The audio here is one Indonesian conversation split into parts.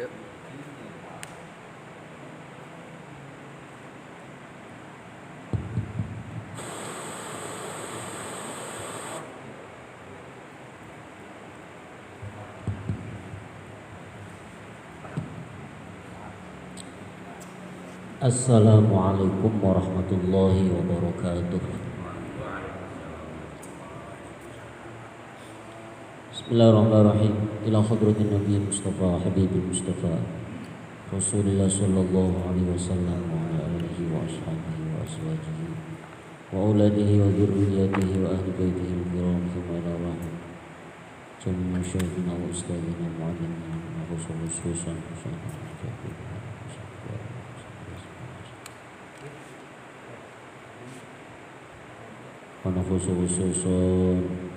Yuk. Assalamualaikum warahmatullahi wabarakatuh. Bismillahirrahmanirrahim. Ila hadratin Nabi Mustafa Habibul Mustafa Rasulullah sallallahu alaihi wasallam wa ala alihi wa ashabihi wa azwajihi wa auladihi wa dzurriyyatihi wa ahli baitihi al-kiram thumma ila rahim jami'a syaikina wa ustadzina mu'allimina wa khususan Wana khususun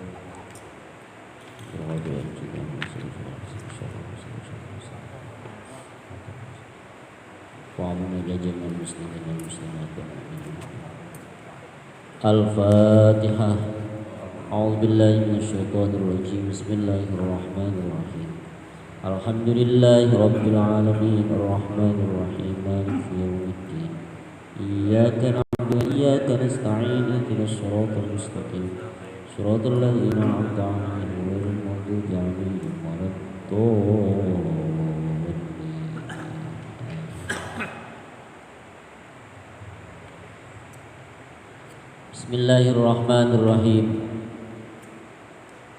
Al-Fatihah. A'udzu billahi minasyaitonir rajim. Bismillahirrahmanirrahim. Alhamdulillahi rabbil alamin arrahmanir rahim maliki yaumiddin. Iyyaka na'budu wa iyyaka nasta'in ihdinas siratal mustaqim siratal ladzina an'amta 'alaihim ghairil maghdubi 'alaihim waladdallin. Bismillahirrahmanirrahim.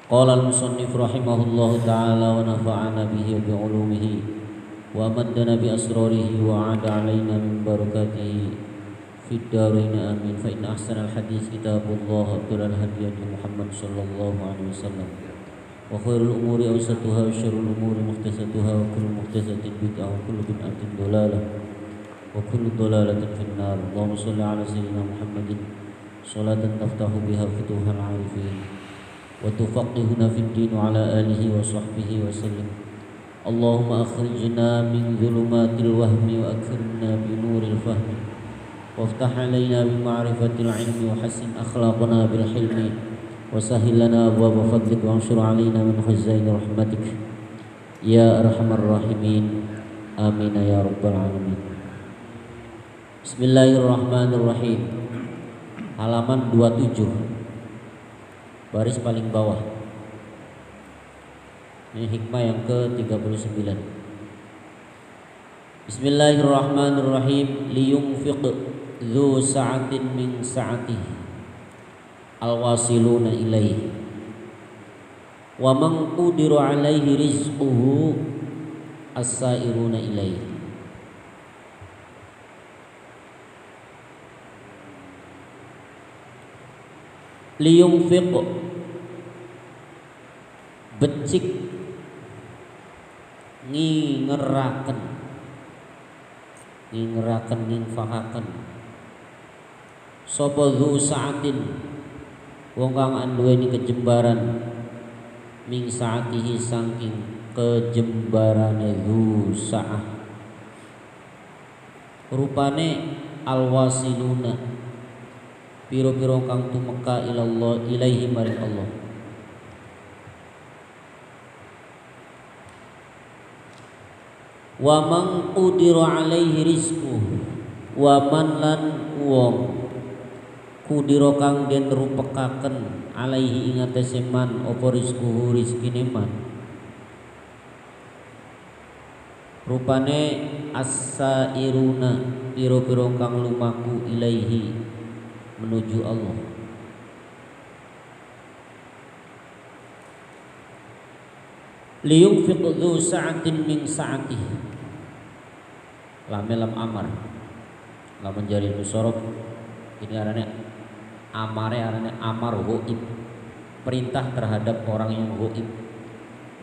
Qala al-musannif rahimahullahu ta'ala wa nafa'ana bihi wa bi'ulumihi wa maddana bi asrarihi wa 'ada 'alaina min barakatihi fid dharain amin. Fa inna ahsanal hadits kitabullah wa khairal hadi Muhammad sallallahu alaihi wasallam wa khairul umuri awsatuha wa syarrul umuri muhdatsatuha wa kullu muhdatsatin bid'ah wa kullu bid'atin dhalalah wa kullu dhalalatin fin nar. Allahumma shalli ala sayyidina Muhammadin salatan taftahu biha futuhal arifin wa tufaqihuna fid din wa ala alihi wa sahbihi wa sallim. Allahumma akhrijna min dhulumatil wahmi wa akrimna bi nuril fahmi waftah alaina bi ma'rifatil ilmi wa hassin akhlaqana bil hilmi wa sahhil lana abwaaba fadlik wa anshur alaina min khazaini rahmatik ya arhamar rahimin. Amin ya rabbal alamin. Bismillahirrahmanirrahim. Halaman 27 baris paling bawah. Ini hikmah yang ke-39. Bismillahirrahmanirrahim. Liyunfiq dzu sa'atin min sa'atihi alwasiluna ilaihi wa man qudira alaihi rizquhu as-sairuna ilaihi. Liyunfiq becik ngingeraken nginfahaken sapa dzu sa'atin wong kang anduweni kejembaran ming sa'atihi saking kejembarane dzu sa'ah rupane alwasiluna piro-piro kang tumeka ilallah ilaihi maring Allah. Wa man qudira alaihi rizquh wa man lan wong qudira kang den rupekaken alaihi ing atase man apa rizquhu rizkine man rupane as-sairuna piro-piro kang lumaku ilaihi menuju Allah. Liyunfiq dzu sa'atin min sa'atihi. Lam amar. Lamun jari musorof ini arane amare arane amar ghaib. Perintah terhadap orang yang ghaib.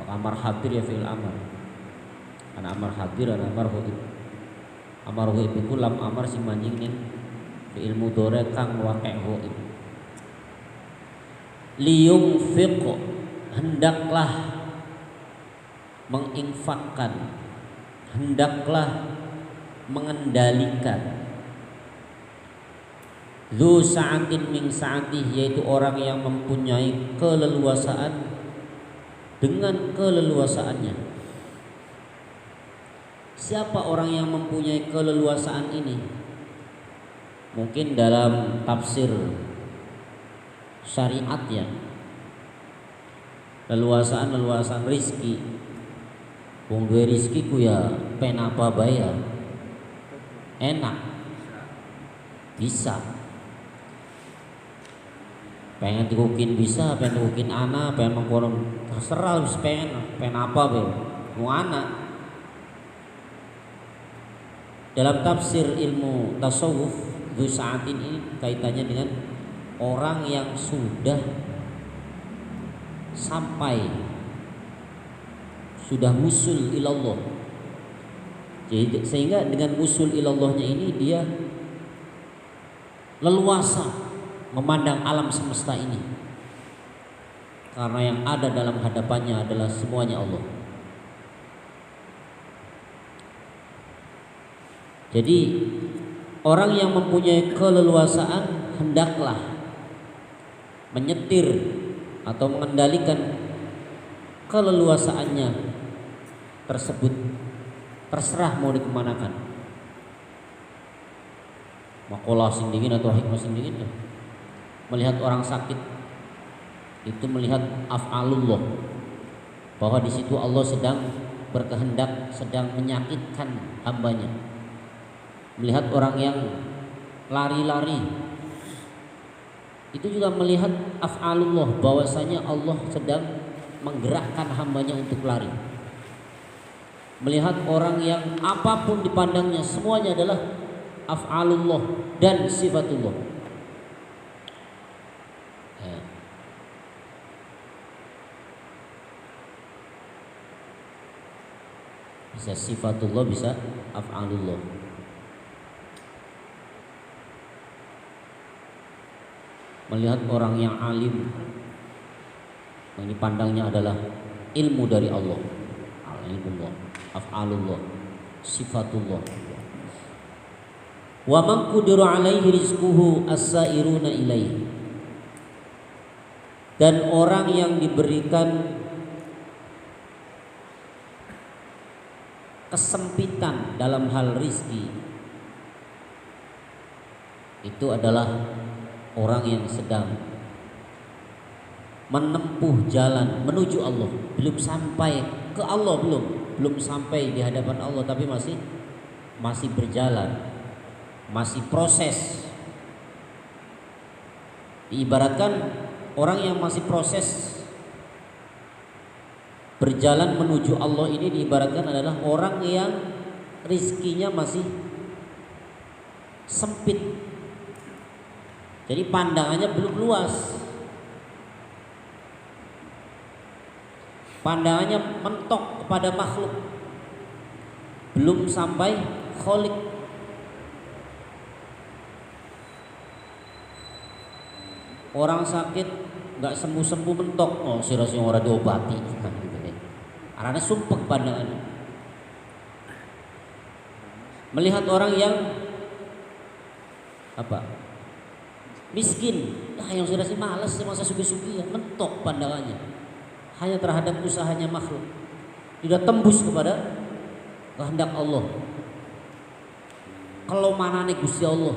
Amar hadir ya fi'il amar. Ana amar hadir ana amar ghaib. Amar ghaib iku lam amar sing manjing ning fi'il mudhari kang waqi' ghaib. Liyunfiq hendaklah menginfakkan, hendaklah mengendalikan dzu sa'atin min sa'atih, yaitu orang yang mempunyai keleluasaan dengan keleluasaannya. Siapa orang yang mempunyai keleluasaan ini? Mungkin dalam tafsir syariat ya, leluasaan rizki. Wong duwe rizki ku ya pen apa bae enak, bisa. Pengen dikukin bisa, pengen dikukin anak, pengen mengkono terserah, wis pengen apa bae mau anak. Dalam tafsir ilmu tasawuf, Dzu Sa'atin ini kaitannya dengan orang yang sudah sampai, sudah wusul ilallah. Jadi sehingga dengan wusul ilallahnya ini dia leluasa memandang alam semesta ini, karena yang ada dalam hadapannya adalah semuanya Allah. Jadi orang yang mempunyai keleluasaan hendaklah menyetir atau mengendalikan keleluasaannya tersebut, terserah mau dikemanakan. Makalah sing dingin atau hikmah sing dingin ya. Melihat orang sakit itu melihat af'alullah, bahwa di situ Allah sedang berkehendak, sedang menyakitkan hambanya. Melihat orang yang lari-lari, itu juga melihat af'alullah, bahwasanya Allah sedang menggerakkan hambanya untuk lari. Melihat orang yang apapun dipandangnya semuanya adalah af'alullah dan sifatullah. Bisa sifatullah, bisa af'alullah. Melihat orang yang alim, yang dipandangnya adalah ilmu dari Allah, ilmullah, af'alullah, sifatullah. Wa man qudira alaihi rizquhu as-sairuna ilaihi. Dan orang yang diberikan kesempitan dalam hal rizki, itu adalah orang yang sedang menempuh jalan menuju Allah, belum sampai ke Allah, belum sampai di hadapan Allah, tapi masih berjalan, masih proses. Diibaratkan orang yang masih proses berjalan menuju Allah ini, diibaratkan adalah orang yang rizkinya masih sempit. Jadi pandangannya belum luas, pandangannya mentok kepada makhluk, belum sampai kholik. Orang sakit nggak sembuh mentok, oh sirasi orang diobati, karena sumpek pandangannya. Melihat orang yang miskin, yang sudah sih malas, masa sugi-sugi ya, mentok pandangannya hanya terhadap usahanya makhluk, tidak tembus kepada kehendak Allah. Kalau mana nih Gusti Allah.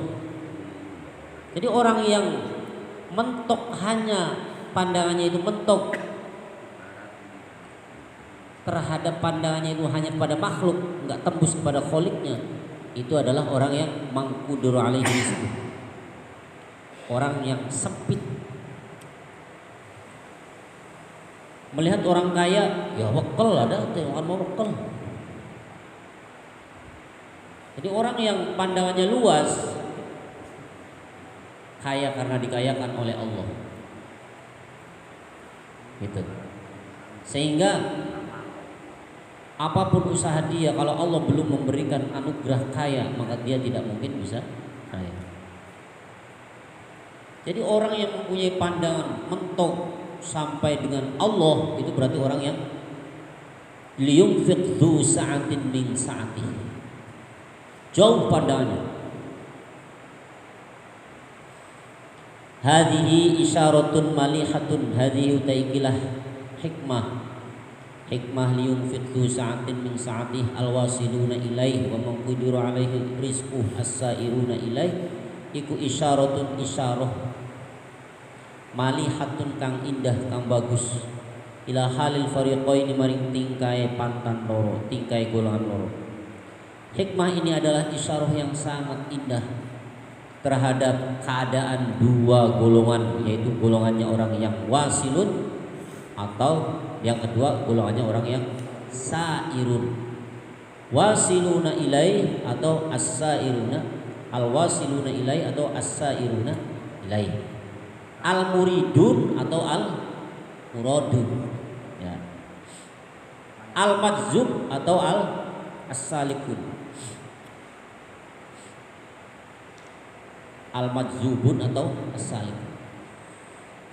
Jadi orang yang mentok, hanya pandangannya itu mentok terhadap pandangannya itu hanya pada makhluk, nggak tembus kepada kholiknya, itu adalah orang yang mangkudur alaihi rizquh, orang yang sempit. Melihat orang kaya, ya wekel, ada yang mau wekel. Jadi orang yang pandangannya luas, kaya karena dikayakan oleh Allah, gitu. Sehingga apapun usaha dia, kalau Allah belum memberikan anugerah kaya, maka dia tidak mungkin bisa kaya. Jadi orang yang mempunyai pandangan mentok sampai dengan Allah, itu berarti orang yang liyunfiq dzu sa'atin min sa'atihi, jauh pandangannya. Hadhihi isyaratun malihatun, hadhihi utaikilah hikmah hikmah liyunfiq dzu sa'atin min sa'atihi alwasiluna ilaih wa man qudira alaihi rizquhu as-sa'iruna ilaih iku isyaratun isyarah malihatun kang indah kang bagus ila halil fariqaini maring tingkai pantan loro, tingkai golongan loro. Hikmah ini adalah isyarah yang sangat indah terhadap keadaan dua golongan, yaitu golongannya orang yang wasilun atau yang kedua golongannya orang yang sairun. Wasiluna ilai atau as-sairuna, al-wasiluna ilai atau as-sairuna ilai. Al-muridun atau al-muradun. Ya. Al-madzub atau as-salikun. Al-madzubun atau as-salikun.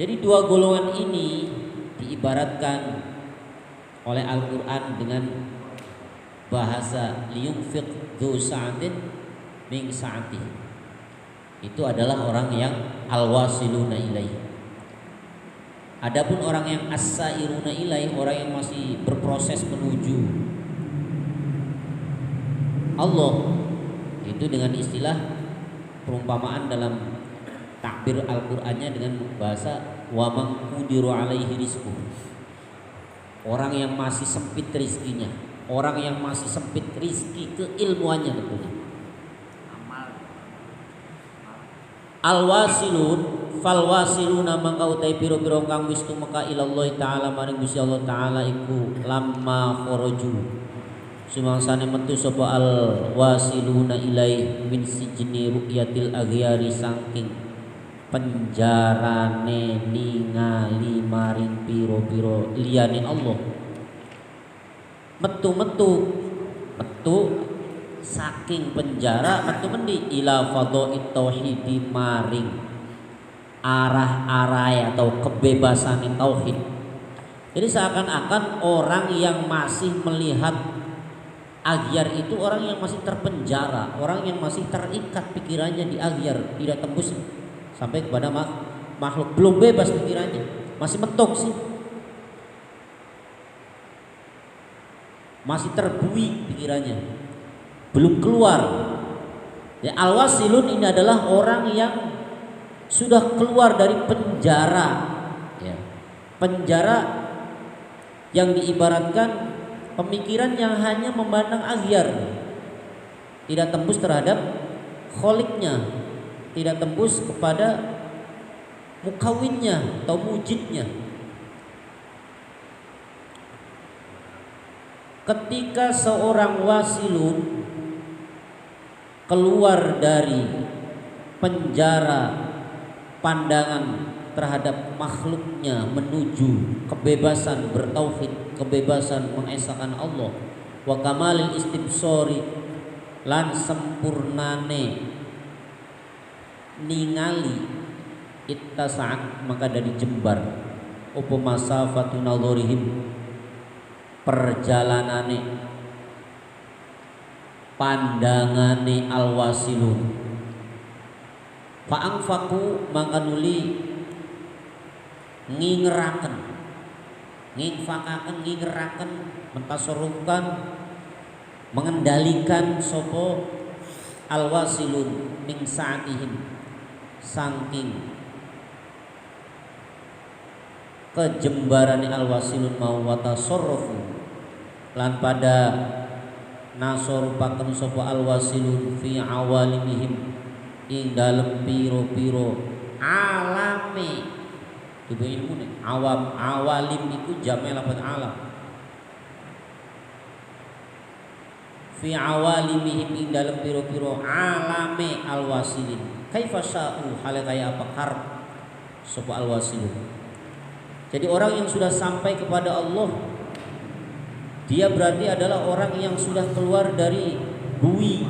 Jadi dua golongan ini diibaratkan oleh Al-Quran dengan bahasa liyunfiq dzu sa'atin min sa'atihi. Itu adalah orang yang al-wasiluna ilaih. Adapun orang yang as-sairuna ilaih, orang yang masih berproses menuju Allah, itu dengan istilah perumpamaan dalam takbir Al-Qur'annya dengan bahasa wa man qudiru alaihi rizquh. Orang yang masih sempit rezekinya, orang yang masih sempit rizki keilmuannya tentunya. Al-wasilun fal wasiluna mangka utai piro-piro kang wis tumeka ilallah taala maring Gusti Allah taala iku lamma kharaju sumangsane metu sapa al wasiluna ilai min sijni ru'yatil aghyari saking penjarane ningali maring piro-piro liyane Allah. Metu saking penjara metu mendi ila fadha'it tauhidi maring arah-arah atau kebebasan tauhid. Jadi seakan-akan orang yang masih melihat aghyar itu orang yang masih terpenjara, orang yang masih terikat pikirannya di aghyar, tidak tembus sampai kepada makhluk, belum bebas pikirannya, masih mentok sih, masih terbuik pikirannya, belum keluar. Ya, al-wasilun ini adalah orang yang sudah keluar dari penjara, ya. Penjara yang diibaratkan pemikiran yang hanya memandang aghyar, tidak tembus terhadap kholiknya, tidak tembus kepada mukawinnya atau mujidnya. Ketika seorang wasilun keluar dari penjara pandangan terhadap makhluknya menuju kebebasan bertauhid, kebebasan mengesahkan Allah, wa kamalil istibsori lan sempurnane ningali ittasa'at maka dari jembar apa masafatu nadhurihim perjalanane pandangane alwasilun fa'angfaku maka nuli ngingeraken mentasarufkan mengendalikan sopo alwasilun min sa'atihim saking kejembarane alwasilun mau watasarrufu lan pada nasorupaken sopo alwasilun fi awalimihim ing dalem piro-piro alame. Ibu ilmu nih, awalim itu jamnya lafaz alam. Fi awalimihim ing dalem piro-piro alame alwasilin. Kaifa sya'u hal kaya apa karep sapa alwasilun. Jadi orang yang sudah sampai kepada Allah, dia berarti adalah orang yang sudah keluar dari bui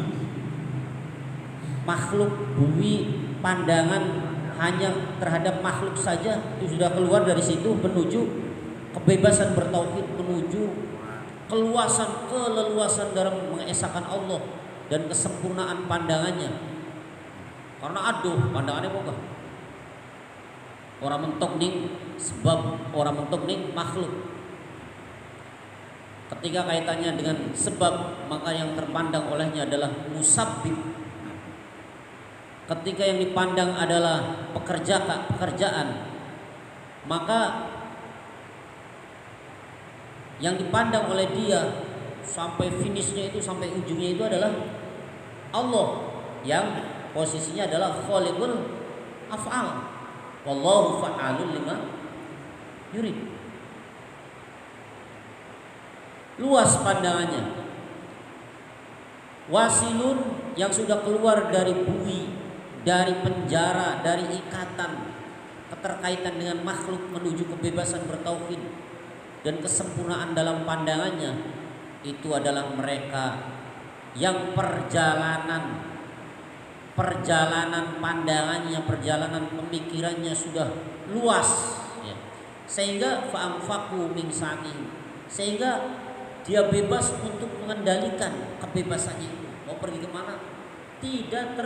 makhluk, bui pandangan hanya terhadap makhluk saja, itu sudah keluar dari situ menuju kebebasan bertauhid, menuju keleluasan dalam mengesahkan Allah dan kesempurnaan pandangannya. Karena aduh pandangannya boga. Orang mentok ning sebab orang mentok ning makhluk. Ketika kaitannya dengan sebab, maka yang terpandang olehnya adalah musabbib. Ketika yang dipandang adalah pekerjaan, maka yang dipandang oleh dia sampai finishnya itu, sampai ujungnya itu adalah Allah yang posisinya adalah khaliqul af'al. Wallahu fa'alun lima yurid. Luas pandangannya. Wasilun yang sudah keluar dari bui, dari penjara, dari ikatan keterkaitan dengan makhluk menuju kebebasan bertauhid dan kesempurnaan dalam pandangannya, itu adalah mereka yang perjalanan pandangannya, perjalanan pemikirannya sudah luas, ya. Sehingga fa'amfaku min sa'in, sehingga dia bebas untuk mengendalikan kebebasannya itu. Mau pergi kemana? Tidak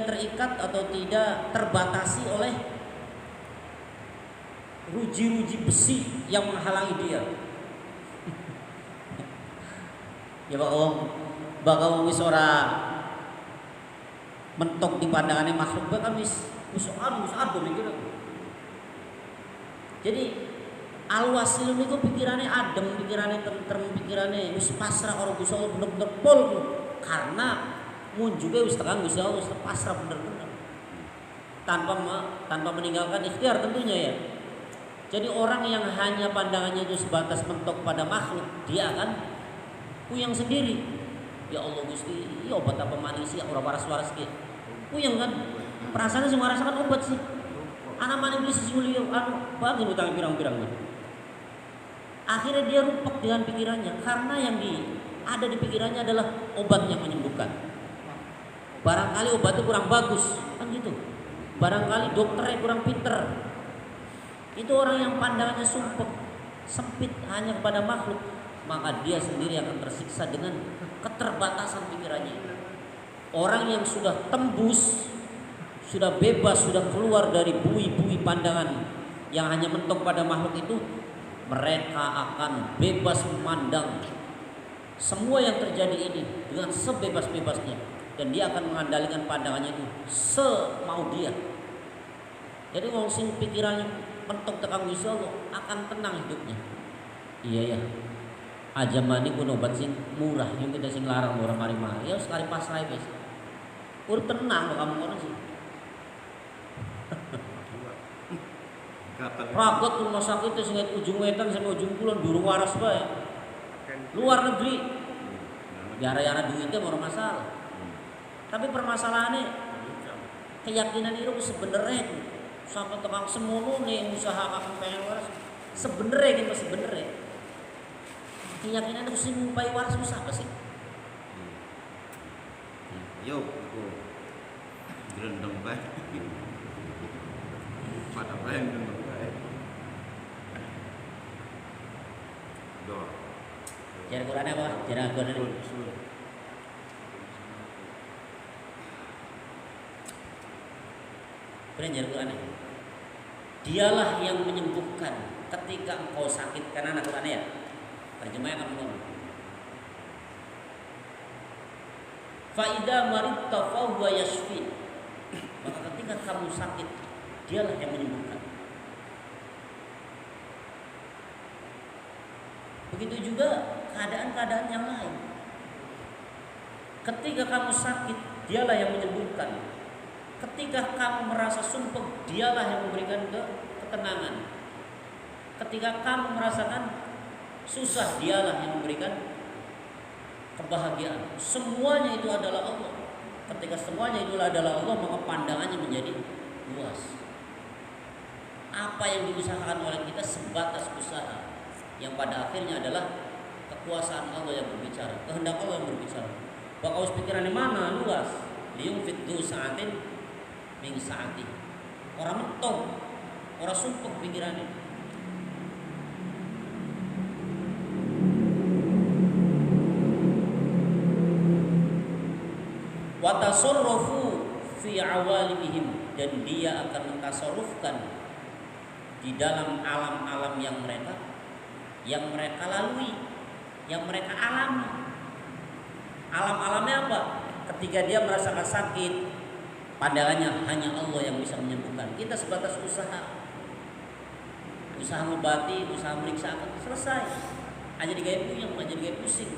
terikat atau tidak terbatasi oleh ruji-ruji besi yang menghalangi dia. Ya bakal wis ora mentok di pandangannya makhluk kan wis ado mikir. Jadi al-wasilun itu pikirannya adem, pikirannya tentrem, pikirannya wis pasrah karo Gusti Allah bener-bener pol, karena mun juga wis tekan Gusti Allah wis pasrah bener-bener. Tanpa meninggalkan ikhtiar tentunya, ya. Jadi orang yang hanya pandangannya itu sebatas mentok pada makhluk, dia akan puyeng sendiri. Ya Allah Gusti, ya obat apa manis ya, orang waras-waras gitu. Puyeng kan? Perasaannya sih merasakan obat sih. Anak mana iblis sih mulia, bagi utang pirang-pirang gitu. Akhirnya dia rupak dengan pikirannya, karena yang ada di pikirannya adalah obat yang menyembuhkan. Barangkali obatnya kurang bagus, kan gitu. Barangkali dokternya kurang pinter. Itu orang yang pandangannya sumpek, sempit hanya kepada makhluk, maka dia sendiri akan tersiksa dengan keterbatasan pikirannya. Orang yang sudah tembus, sudah bebas, sudah keluar dari bui-bui pandangan yang hanya mentok pada makhluk itu, mereka akan bebas memandang semua yang terjadi ini dengan sebebas-bebasnya, dan dia akan mengendalikan pandangannya itu semau dia. Jadi wong sing pikirannya mentok tekan Gusti Allah akan tenang hidupnya. Iya ya. Aja mani pun obat sing murah, yang kita sing larang orang mari-mari. Ya sekali pasrah wis. Urip tenang kok kamu orang sih. Ragot rumah sakit sing ujung wetan sampai ujung kulon durung waras bae. Luar negeri. Gara-gara duitnya mau masalah. Tapi permasalahannya keyakinan itu sebenarnya sampai tukang semono nih usaha kakak pengen waras. Sebenarnya gitu sebenarnya. Keyakinan itu sih ngupai waras susah apa sih? Yo, gerendeng bae. Pada bae gerendeng bae. Dor. Jar Quran apa? Jar Quran. Jar Quran. Dialah yang menyembuhkan ketika engkau sakit, karena anak Quran ya. Terjemahnya kamu ngomong. Fa'idha maridta fahuwa yashfi. Maka ketika kamu sakit, dialah yang menyembuhkan. Begitu juga keadaan-keadaan yang lain. Ketika kamu sakit, dialah yang menyembuhkan. Ketika kamu merasa sumpah, dialah yang memberikan ketenangan. Ketika kamu merasakan susah, dialah yang memberikan kebahagiaan. Semuanya itu adalah Allah. Ketika semuanya itu adalah Allah, maka pandangannya menjadi luas. Apa yang diusahakan oleh kita sebatas usaha, yang pada akhirnya adalah kekuasaan Allah yang berbicara, kehendak Allah yang berbicara. Bakal pikirannya mana luas. Liyumfid du sa'atin min sa'ati. Orang mentok, orang sumpah pikirannya. Watasarrufu fi awalimihim, dan dia akan mentasarrufkan di dalam alam-alam yang mereka yang mereka lalui, yang mereka alami. Alam-alamnya apa? Ketika dia merasakan sakit, pandangannya hanya Allah yang bisa menyembuhkan. Kita sebatas usaha mengobati, usaha meriksa, selesai. Aja digaya puyeng, aja digaya pusing.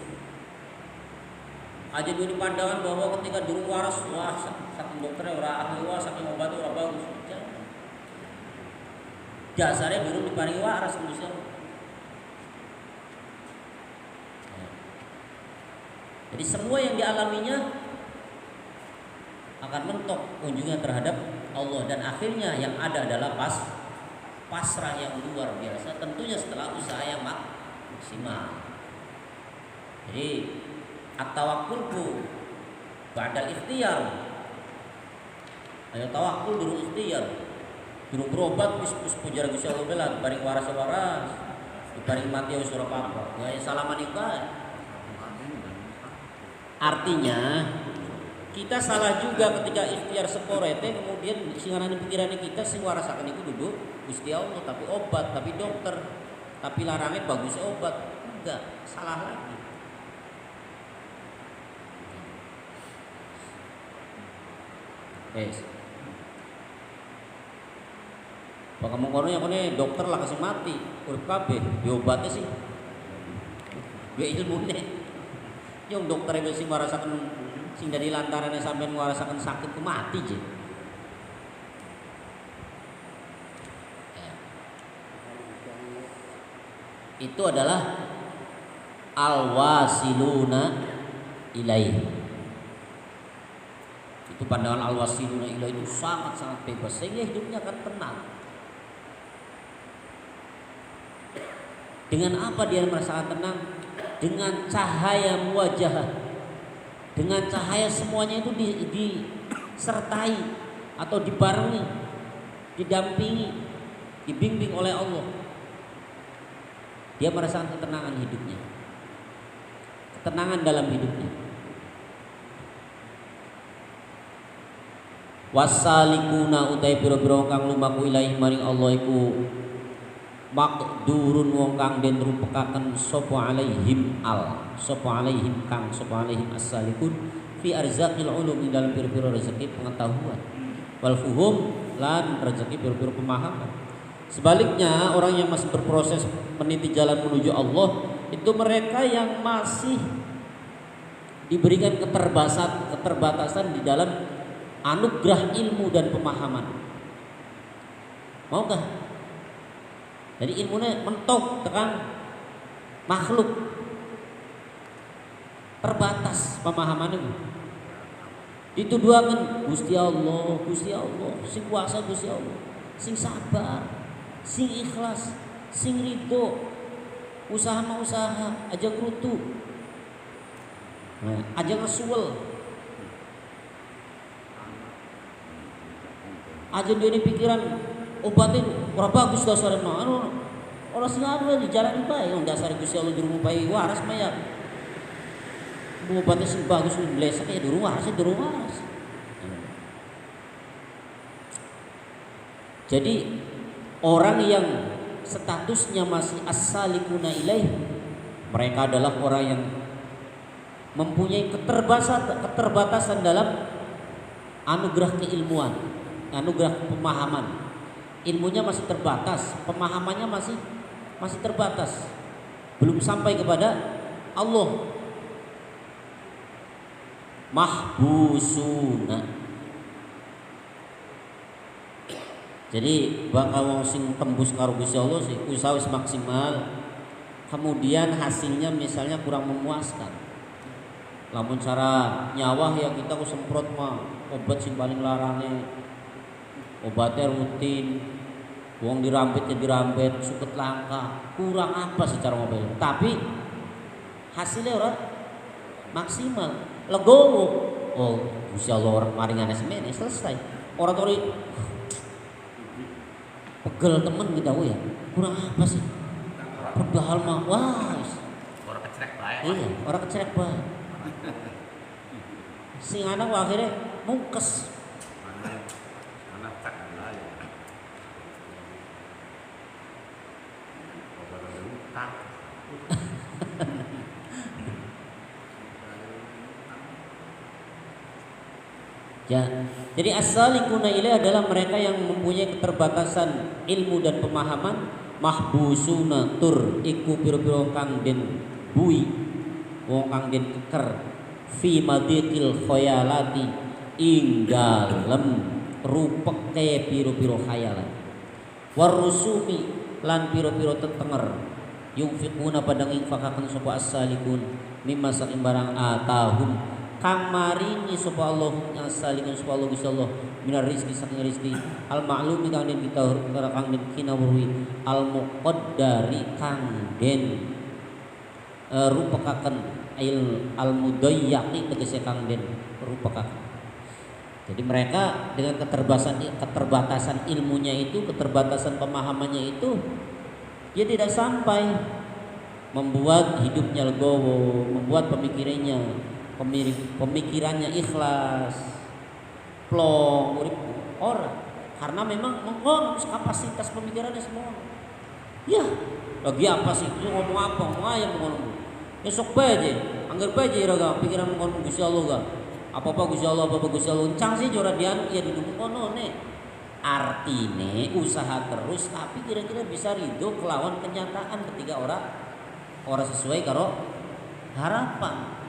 Aja dulu di pandangan bahwa ketika durung waras, wah saking dokternya ora ahli, wah saking obatnya ora bagus. Jangan. Dasarnya durung diparingi waras manusia. Jadi semua yang dialaminya akan mentok ujungnya terhadap Allah, dan akhirnya yang ada adalah pasrah yang luar biasa, tentunya setelah usaha yang maksimal. Jadi at-tawakkulku ba'dal ikhtiyar. Ayo tawakul durung ikhtiyar. Durung berobat wis pujar Gusti Allah bela bareng waras bareng mati wis ora apa-apa. Ya salaman iku. Artinya kita salah juga ketika ikhtiar seporete, kemudian singarane pikirannya kita sing warasaken iku duduk Gusti Allah, tapi obat, tapi dokter, tapi larangnya bagus obat. Enggak, salah lagi. Wes. Pak kamu kono ya kene dokter lah kasih mati, urip kabeh, diobatnya sih. Ya ilmune. Yang dokter itu sing warasaken sing dari lantarannya sampai warasaken sakit ku mati je. Ya. Itu adalah al-wasiluna ilaih. Itu pandangan al-wasiluna ilaih itu sangat-sangat bebas sehingga hidupnya akan tenang. Dengan apa dia merasakan tenang? Dengan cahaya muwajahah, dengan cahaya semuanya itu disertai atau dibarengi, didampingi, dibimbing oleh Allah. Dia merasakan ketenangan hidupnya, ketenangan dalam hidupnya. Wasalikuna utai pira-pira kang lumaku ilahi maring Allah iku makdurun wong kang den rupekaken sapa alaihim kang sapa alaihim as-salikun fi arzaqil ulum ing dalam pira-pira rezeki pengetahuan wal fuhum lan rezeki pira-pira pemahaman. Sebaliknya orang yang masih berproses meniti jalan menuju Allah itu mereka yang masih diberikan keterbatasan di dalam anugerah ilmu dan pemahaman. Maukah? Jadi ilmunya mentok tekan makhluk, terbatas pemahamannya. Dituduhaken Gusti Allah, sing kuasa Gusti Allah, sing sabar, sing ikhlas, sing ridho, usaha aja ngrutu, aja ngesuwel, aja dia pikiran obatin ora bagus dasare mah ora sing anu di jalan bae wong dasare Gusti Allah durung upahi waras mah ya obatnya sing bagus blesek ya durung waras. Jadi orang yang statusnya masih as-salikuna ilaih, mereka adalah orang yang mempunyai keterbatasan dalam anugerah keilmuan, anugerah pemahaman. Ilmunya masih terbatas, pemahamannya masih terbatas, belum sampai kepada Allah. Mahbusuna. Jadi bakal wong sing tembus karo Gusti Allah sih usaha wis maksimal, kemudian hasilnya misalnya kurang memuaskan. Lamun cara nyawah ya kita ku semprot mah obat sing paling larangnya, obatnya rutin. Wong dirambit, suket langka, kurang apa secara mobil, tapi hasilnya orang maksimal, legowo. Oh, Gusti Allah orang maringane semene selesai. Orang tori pegel temen kita ya, kurang apa sih? Padahal mah wah, orang kecerek bae. Iya, orang kecerek bae. Sing anak akhirnya mungkes. Anak cak lah ya. Ya, jadi as-salikuna ilaih adalah mereka yang mempunyai keterbatasan ilmu dan pemahaman, mahbusuna tur iku pira-pira kang den bui, wong kang den keker fi madiqil khayalati ing dalem rupeke pira-pira khayalan. Warusumi lan pira-pira tetenger yungfiquna padang infakaken sapa as-salikun mimma saking barang atahum kang maringi sapa Allah as-salikun sapa Allah Gusti Allah minar rizki saking rizki al ma'lumi kang den kita kang den kinawruhi al muqaddari kang den rupakaken al mudayyaqi tegese kang den rupakaken. Jadi mereka dengan keterbatasan ilmunya itu, keterbatasan pemahamannya itu, dia tidak sampai membuat hidupnya legowo, membuat pemikirannya ikhlas, plong, urip orang. Karena memang mengkono kapasitas pemikirannya semua. Ya, lagi apa sih? Itu ngomong apa? Ngomong ayam ngomong. Besok bae, anggap bae raga pikiran ngomong Gusti Allah ga. Apa-apa Gusti Allah, apa-apa Gusti Allah. Encang sih jora dian ya duduk kono nih. Artine usaha terus tapi kira-kira bisa ridho kelawan kenyataan ketika orang sesuai karo harapan.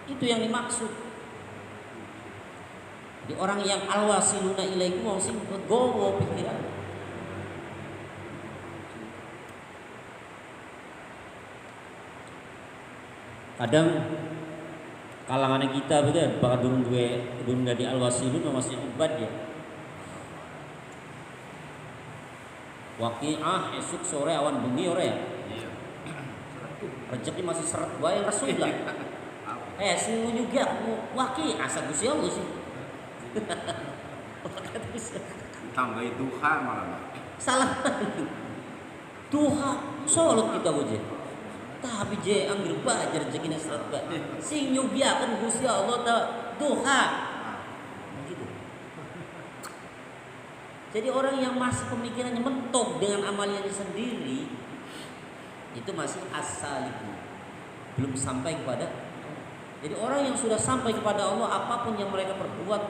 Itu yang dimaksud. Di orang yang alwasiluna ilaihi wong sing legowo pikiran. Kadang kalangan kita betul bakal durung di alwasilun masih ubad ya. Waqiah esuk sore awan bengi ora ya. Iya. Rezeki masih seret wae rasul lah. Sing juga waqi asa Gusti Allah sih. Tangga itu malah. Salah. Tuhan solot kita gue. Tapi je anggur bajar rezekina seret bae. Sing nyugiakeun Gusti Allah ta duha. Begitu. Jadi orang yang masih pemikirannya mentok dengan amalnya sendiri itu masih as-saliku. Belum sampai kepada. Jadi orang yang sudah sampai kepada Allah apapun yang mereka perbuat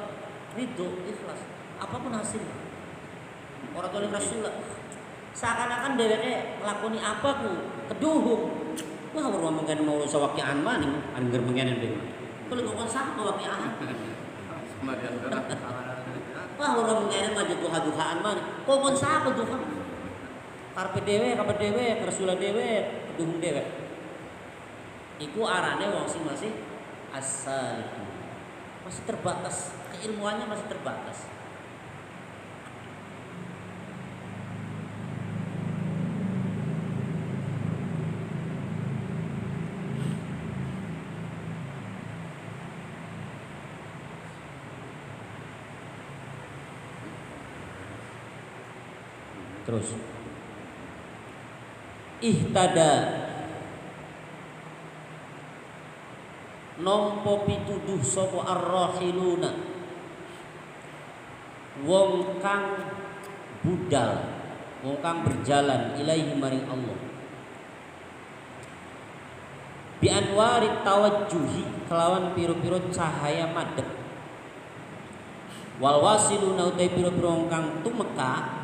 ridho ikhlas apapun hasilnya. Orang tua Rasulullah seakan-akan dheweke nglakoni apa ku keduhung. Wah, urang mangken mau sawakian maning angger mangken dhewe. Kulo kok sak wakian. Semarian kana. Wah, urang mangken mah duha-duhaan maning. Kok sak duha. Karpe dhewe, Rasulullah dhewe, keduhung dhewe. Iku arane wong sing masih asal itu. Masih terbatas, keilmuannya masih terbatas. Terus ihtada nompo pituduh sapa ar-rahiluna wong kang budal, wong kang berjalan ilaihi maring Allah bi anwari tawajjuhi kelawan piro-piro cahaya madhep wal wasiluna utai piro-piro wong kang tumeka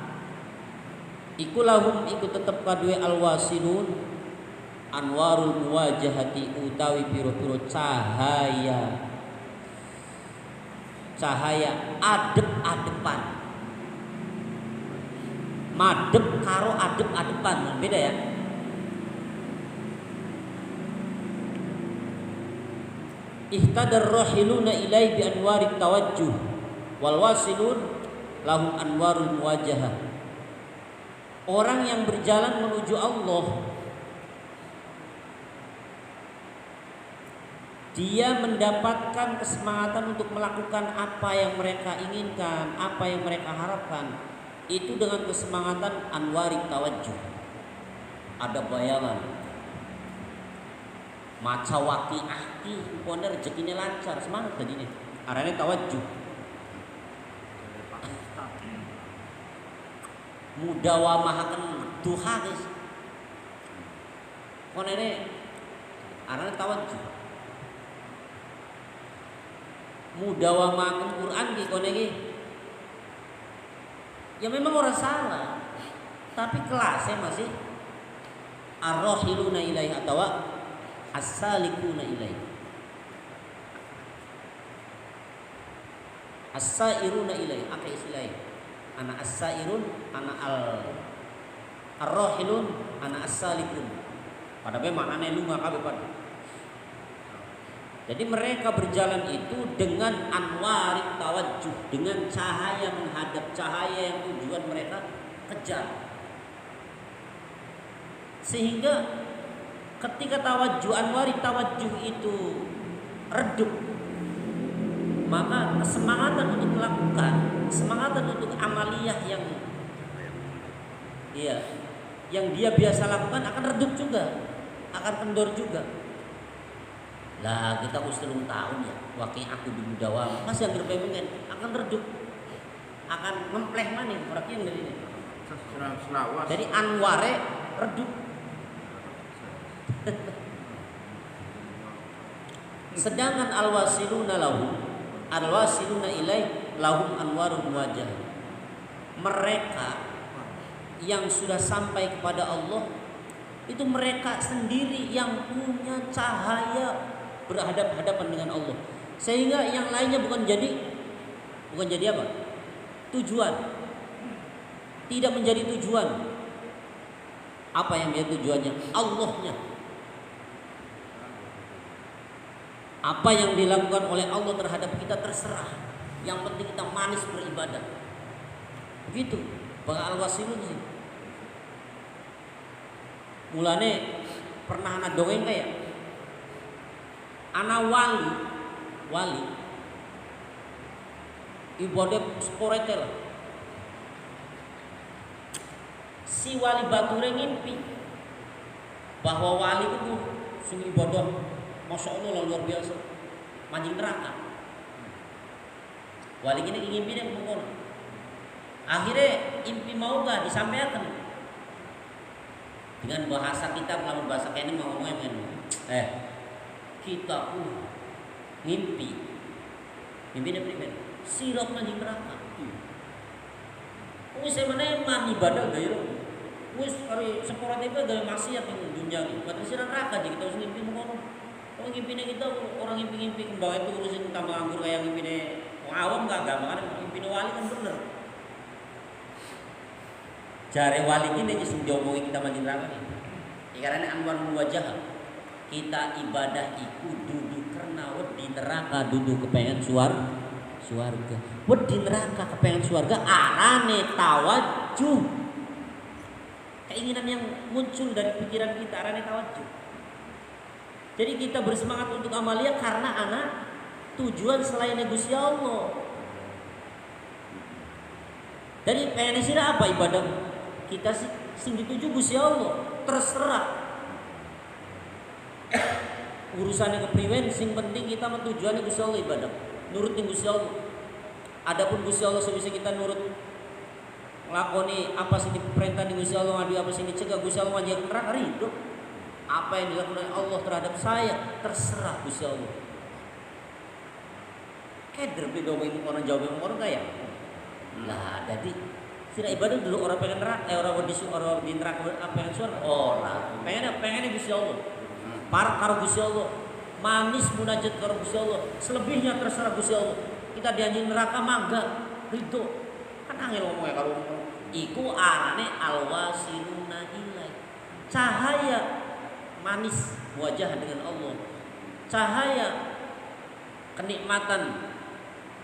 iku lahum iku tetep kaduwe al wasilun anwarul muwajahati utawi piro-piro cahaya adep-adepan madep karo adep-adepan beda ya. Ihtadar rahiluna ilai bi anwarit tawajjuh wal wasilun lahum anwarul muwajahah. Orang yang berjalan menuju Allah dia mendapatkan kesemangatan untuk melakukan apa yang mereka inginkan, apa yang mereka harapkan. Itu dengan kesemangatan anwarit tawajjuh. Ada bayangan maca waqiah ki ponder rezekine lancar, semangat tadi nih. Arane tawajjuh. Mudawamahaken duha guys. Konene arane tawajjuh. Mudawamaken Quran ki kene iki. Ya memang orang salah, tapi kelasnya masih ar-rahiluna ilaih atau as-salikuna ilaih. As-sairuna ilaih, apa istilahnya? Ana as-sairun, ana ar-rahilun, ana as-salikun. Padahal maknanya lunga kabeh padha. Jadi mereka berjalan itu dengan anwarit tawajjuh, dengan cahaya menghadap, cahaya yang tujuan mereka kejar. Sehingga ketika tawajjuh, anwarit tawajjuh itu redup, maka kesemangatan untuk melakukan, kesemangatan untuk amaliyah yang dia biasa lakukan akan redup juga, akan kendor juga. Lah kita harus 3 tahun ya, wakil aku di mudawam, masih yang berpemengen akan redup, akan mempleh maning orang yang dari ini. Jadi anware redup. Sedangkan alwasiluna ilaih lahum anwarul wajah. Mereka yang sudah sampai kepada Allah itu mereka sendiri yang punya cahaya berhadapan dengan Allah, sehingga yang lainnya bukan jadi apa? Tujuan. Tidak menjadi tujuan. Apa yang menjadi tujuannya? Allahnya. Apa yang dilakukan oleh Allah terhadap kita terserah. Yang penting kita manis beribadah. Begitu. Bang al-wasilun sih. Mulane pernah anak dongeng kayak anak wali ibadah sporetel. Si wali bature ngimpi bahwa wali itu sing ibadah masya Allah luar biasa manjing neraka. Wali ini ngimpi yang mengkono. Akhirnya impi mau gak disampaikan dengan bahasa kita, kalau bahasa kene mau ngomongin kita ngimpi dan pribadi sirap manjing neraka. Wis meneman ibadah gairo. Wis kari seporat itu gaya maksiat yang dunia ini. Berarti sirap neraka jadi kita harus ngimpi mengkono. Kalau ngimpinya kita orang ngimpi kembang itu urusin tambah anggur kayak ngimpinya awam gak gampang, ngimpinya wali kan bener. Jare wali ini sing diomongi kita manjing neraka ini. Karena anwar wajah. Kita ibadah iku duduk karena wedi neraka, duduk kepengen suarga. Wedi neraka kepengen suarga arane tawajjuh. Keinginan yang muncul dari pikiran kita arane tawajjuh. Jadi kita bersemangat untuk amalia karena anak tujuan selain Gusti Allah. Jadi pengen sira apa ibadah? Kita sing dituju Gusti Allah, terserah. Urusannya kepriwen, sing penting kita tujuannya Gusti Allah ibadah, nurut Gusti Allah. Adapun Gusti Allah sebisa kita nurut nglakoni apa sing diperintah di Gusti Allah, ngadu apa sing dicegah Gusti Allah manjang neraka ridho. Apa yang dilakukan oleh Allah terhadap saya terserah Gusti Allah. Keder beda ngomong orang jawab orang kaya. Lah jadi sira ibadah dulu orang pengen neraka, orang di neraka apa yang surga? Orang pengen Gusti Allah. Para karo Gusti Allah, manis munajat karo Gusti Allah, selebihnya terserah Gusti Allah. Kita dianjing neraka mangga, ridho. Kan angel ngomongnya kalau iku arane alwasiluna ilaih. Cahaya manis wajah dengan Allah. Cahaya kenikmatan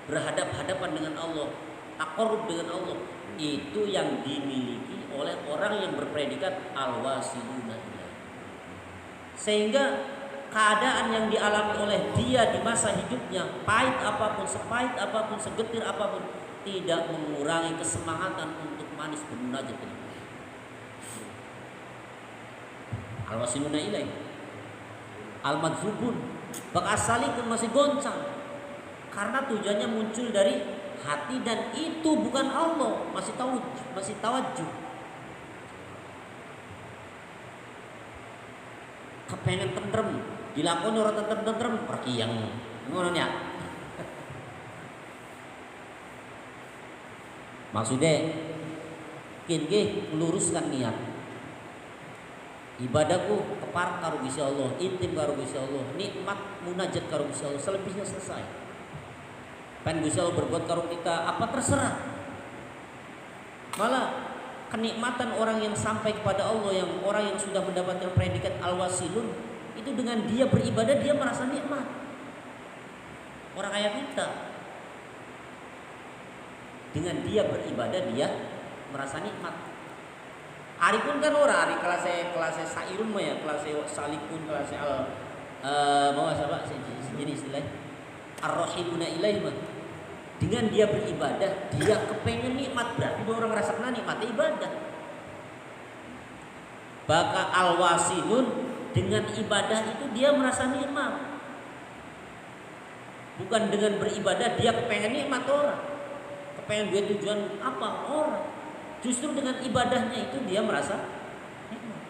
berhadap-hadapan dengan Allah, taqarrub dengan Allah. Itu yang dimiliki oleh orang yang berpredikat alwasiluna ilaih. Sehingga keadaan yang dialami oleh dia di masa hidupnya, pahit apapun, sepahit apapun, segetir apapun, tidak mengurangi kesemangatan untuk manis bermunajat dengan Allah. Al-wasiluna ilaih, al-madzubun, bakas salikun masih goncang karena tujuannya muncul dari hati dan itu bukan Allah, masih tawajjuh. Kepengen tentrem, dilakoni orang tentrem pergi yang ngono ya. Maksudnya kene meluruskan niat. Ibadahku keparek karo Gusti Allah, intim karo Gusti Allah, nikmat munajat karo Gusti Allah, selebihnya selesai. Pen Gusti Allah berbuat karo kita apa terserah. Malah kenikmatan orang yang sampai kepada Allah, yang orang yang sudah mendapatkan predikat al-wasilun, itu dengan dia beribadah dia merasa nikmat. Orang kayak kita, dengan dia beribadah dia merasa nikmat. Ari pun kan ora, ari kelas sairun mah ya, kelas salikun, kelas bawa siapa sejenis istilah ar-rahimuna ilaih mah. Dengan dia beribadah, dia kepengen nikmat, berarti dia orang rasakan nikmat ibadah. Baka al-wasilun, dengan ibadah itu dia merasa nikmat. Bukan dengan beribadah dia kepengen nikmat orang. Kepengen dia tujuan apa orang. Justru dengan ibadahnya itu dia merasa nikmat.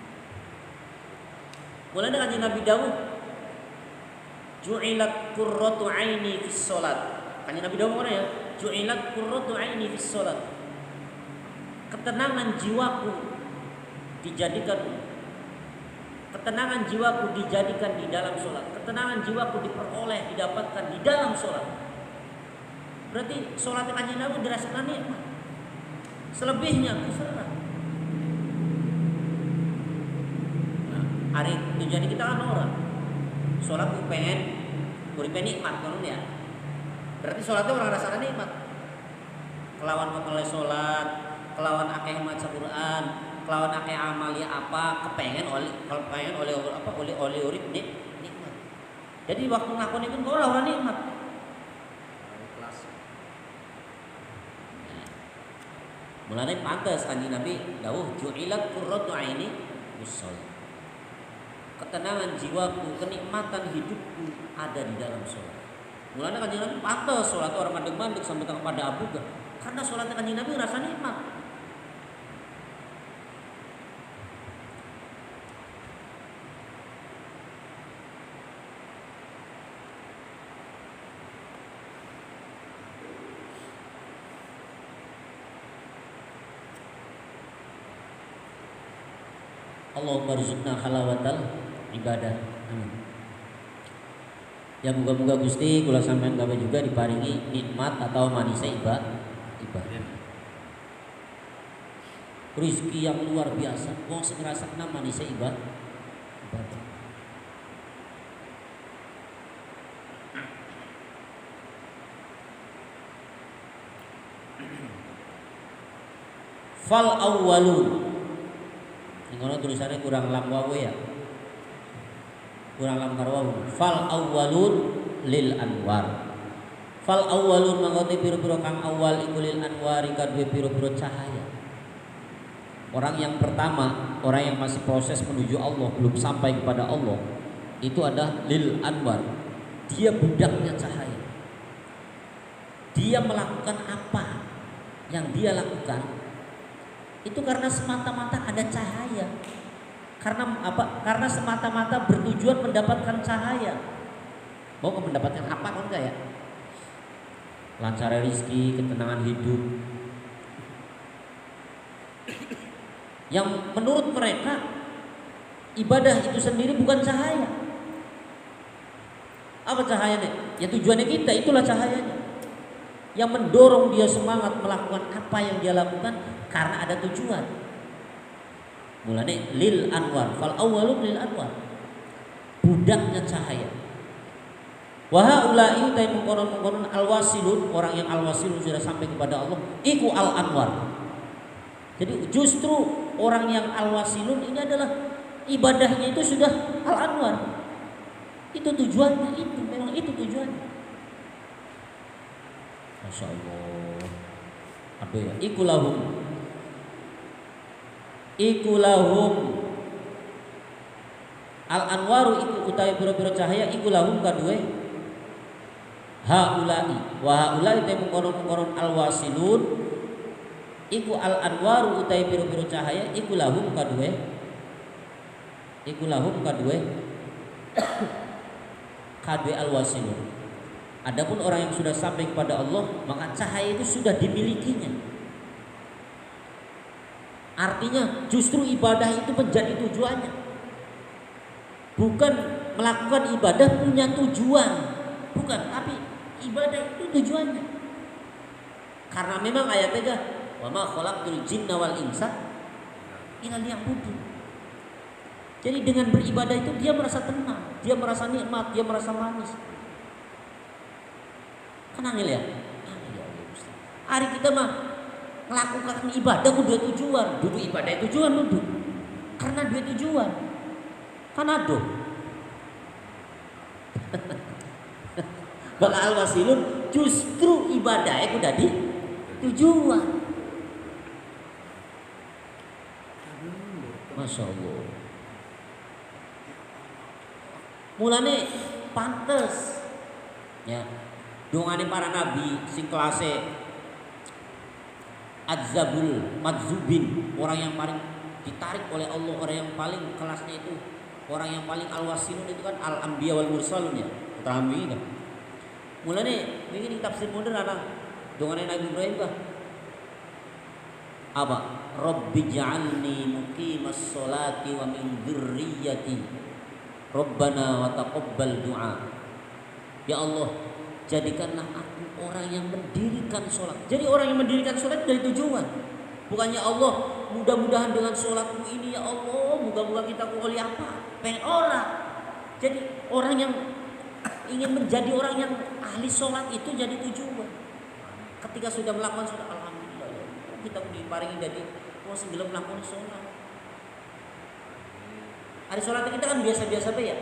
Mulai dengan Nabi Dawud, ju'ilat qurratu aini fis shalat. Kanjeng Nabi Dawud mana ya? Ju'ilat qurratu aini fis shalat. Ketenangan jiwaku dijadikan di dalam sholat. Ketenangan jiwaku diperoleh, didapatkan di dalam sholat. Berarti sholatnya kanjeng Nabi dirasakan nikmat. Selebihnya terserah. Nah, hari tujuan kita kan orang sholat pengen nikmat kan ya. Berarti sholatnya orang rasakan nikmat. Kelawan oleh sholat, kelawan akeh maca Quran, kelawan akeh amali apa, kepengen oleh urip nikmat. Jadi waktu ngakoni pun kau lawan nikmat. Mulane pantas kanjeng Nabi dawuh ju'ilat qurratu aini fis-shalah. Ketenangan jiwaku, kenikmatan hidupku ada di dalam sholat. Mulane kanjeng Nabi pantas sholat orang mandeg-mandeg sampai kepada Abu Dhar. Karena sholatnya kanjeng Nabi rasa nikmat. Allahumma rizqna halawatal ibadah. Amin. Ya moga-moga Gusti kula sampean kabeh juga diparingi nikmat atau manisnya ibadah. Rezeki yang luar biasa, wong sing ngrasakna manisnya ibadah. Fal awwalun. Ngono tulisannya kurang lam wawu ya. Kurang lam karwawu. Fal awwalun lil anwar. Fal awwalun mangkote pira-pira kang awal iku lil anwari kadue pira-pira cahaya. Orang yang pertama, orang yang masih proses menuju Allah, belum sampai kepada Allah, itu adalah lil anwar. Dia budaknya cahaya. Dia melakukan apa yang dia lakukan itu karena semata-mata ada cahaya. Karena apa? Karena semata-mata bertujuan mendapatkan cahaya. Mau mendapatkan apa kan enggak ya? Lancar rezeki, ketenangan hidup. Yang menurut mereka ibadah itu sendiri bukan cahaya. Apa cahayanya? Ya tujuannya kita, itulah cahayanya. Yang mendorong dia semangat melakukan apa yang dia lakukan karena ada tujuan. Mulane lil anwar, fal awwalu lil anwar. Budaknya cahaya. Wa haula'i ta mengkonon alwasilun, orang yang alwasilun sudah sampai kepada Allah, iku al anwar. Jadi justru orang yang alwasilun ini adalah ibadahnya itu sudah al anwar. Itu tujuannya, itu memang itu tujuannya. Masya Allah. Apa ya? Ikulahum al anwaru iku utawi pira-pira cahaya ikulahum kadue haulai wa haulai te mengkonon al wasilun iku al anwaru utawi pira-pira cahaya ikulahum kadue kadwe al-wasilun. Adapun orang yang sudah sampai kepada Allah, maka cahaya itu sudah dimilikinya. Artinya justru ibadah itu menjadi tujuannya. Bukan melakukan ibadah punya tujuan, bukan, tapi ibadah itu tujuannya. Karena memang ayatnya wa ma khalaqtul jinna wal insa illa liya'budun. Jadi dengan beribadah itu dia merasa tenang, dia merasa nikmat, dia merasa manis. Kan angel ya? Hari kita mah melakukan ibadah kudu tujuan, duduk ibadah tujuan duduk. Karena dua tujuan. Kan ada. Baka al-wasilun justru ibadahnya kudu di tujuan. Masya Allah. Mulane pantes ya dongane para nabi sing kelase adzabul madzubin, orang yang paling ditarik oleh Allah, orang yang paling kelasnya itu, orang yang paling al-wasilun itu kan al-anbiya wal mursalun ya. Paham ini kan? Mulane begini tafsir modern ana dongane Nabi Ibrahim bah apa? Rabbi ja'alni muqimas sholati wa min dzurriyyati Rabbana wa taqabbal du'a. Ya Allah, jadikanlah aku orang yang mendirikan sholat. Jadi orang yang mendirikan sholat dari tujuan. Bukannya Allah, mudah-mudahan dengan sholatku ini ya Allah, moga-moga kita oleh apa? Pengen orang. Jadi orang yang ingin menjadi orang yang ahli sholat itu jadi tujuan. Ketika sudah melakukan sholat, alhamdulillah ya, kita diparingi jadi segala melakukan sholat. Hari sholat kita kan biasa-biasa ya,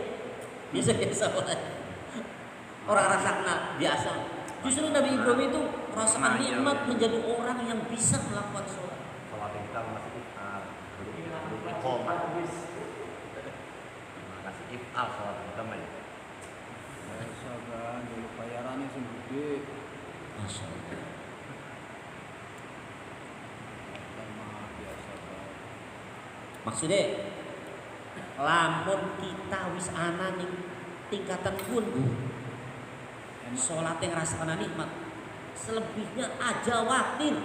biasa-biasa orang rasa kenal biasa. Justru Nabi Ibrahim itu merasakan nikmat menjadi orang yang bisa melakukan sholat. Sholat kita masih if'al, iqamah, masih if'al sholat kita mah. Biasa kan, dulu bayarannya segede. Masya Allah. Biasa kan. Maksudnya lamun kita wis ana ning tingkatan pun sholat yang rasakan nikmat, selebihnya aja khawatir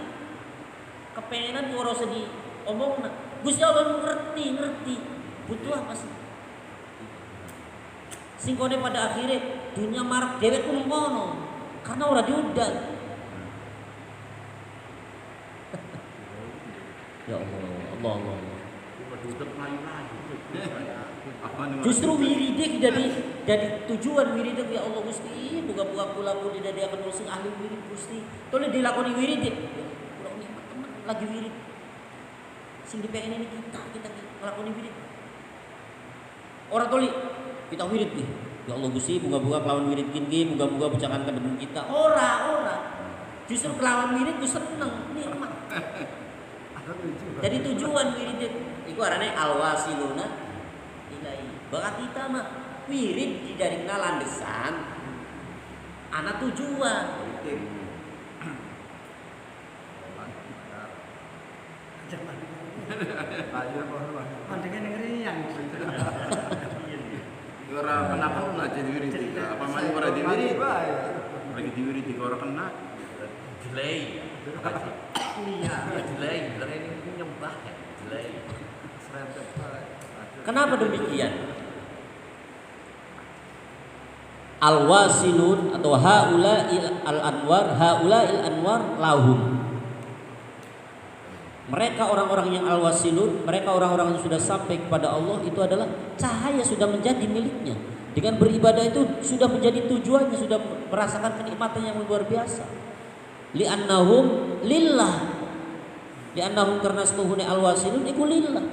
kepengenan tuh orang sedih omong Gusti Allah ngerti butuh apa sih singkone pada akhirnya dunia marak dewek pun ngono karena orang diundang. Ya Allah. Justru wiridek jadi tujuan wiridek ya Allah Gusti, buka-buka kula pun tidak dia akan sing ahli wirid Gusti. Tolong dilakoni wiridek. Kula nikmat teman lagi wirid. Sing dipengen ini kita ngelakoni wirid. Orang toli kita wirid nih. Ya Allah Gusti, buka-buka kelawan wirid kini, buka-buka pecahan kedemu kita. Ora. Justru kelawan wirid ku seneng, nikmat. Jadi tujuan wirid itu arane al-wasiluna ilai. Bakat kita mah wirid dari landesan anak tujuan. Pandangnya negeri yang Orang kenapa nggak jadi wirid? Apa masih orang di wirid? Lagi di wirid orang kena. Delay. iya. Delay, ini nyembah ya. Delay. Kenapa demikian? Al-wasilun atau haula'il anwar lahum. Mereka orang-orang yang al-wasilun, mereka orang-orang yang sudah sampai kepada Allah, itu adalah cahaya sudah menjadi miliknya. Dengan beribadah itu sudah menjadi tujuannya, sudah merasakan kenikmatan yang luar biasa. Li'annahum lillah. Li'annahum karena setuhune al-wasilun iku lillah.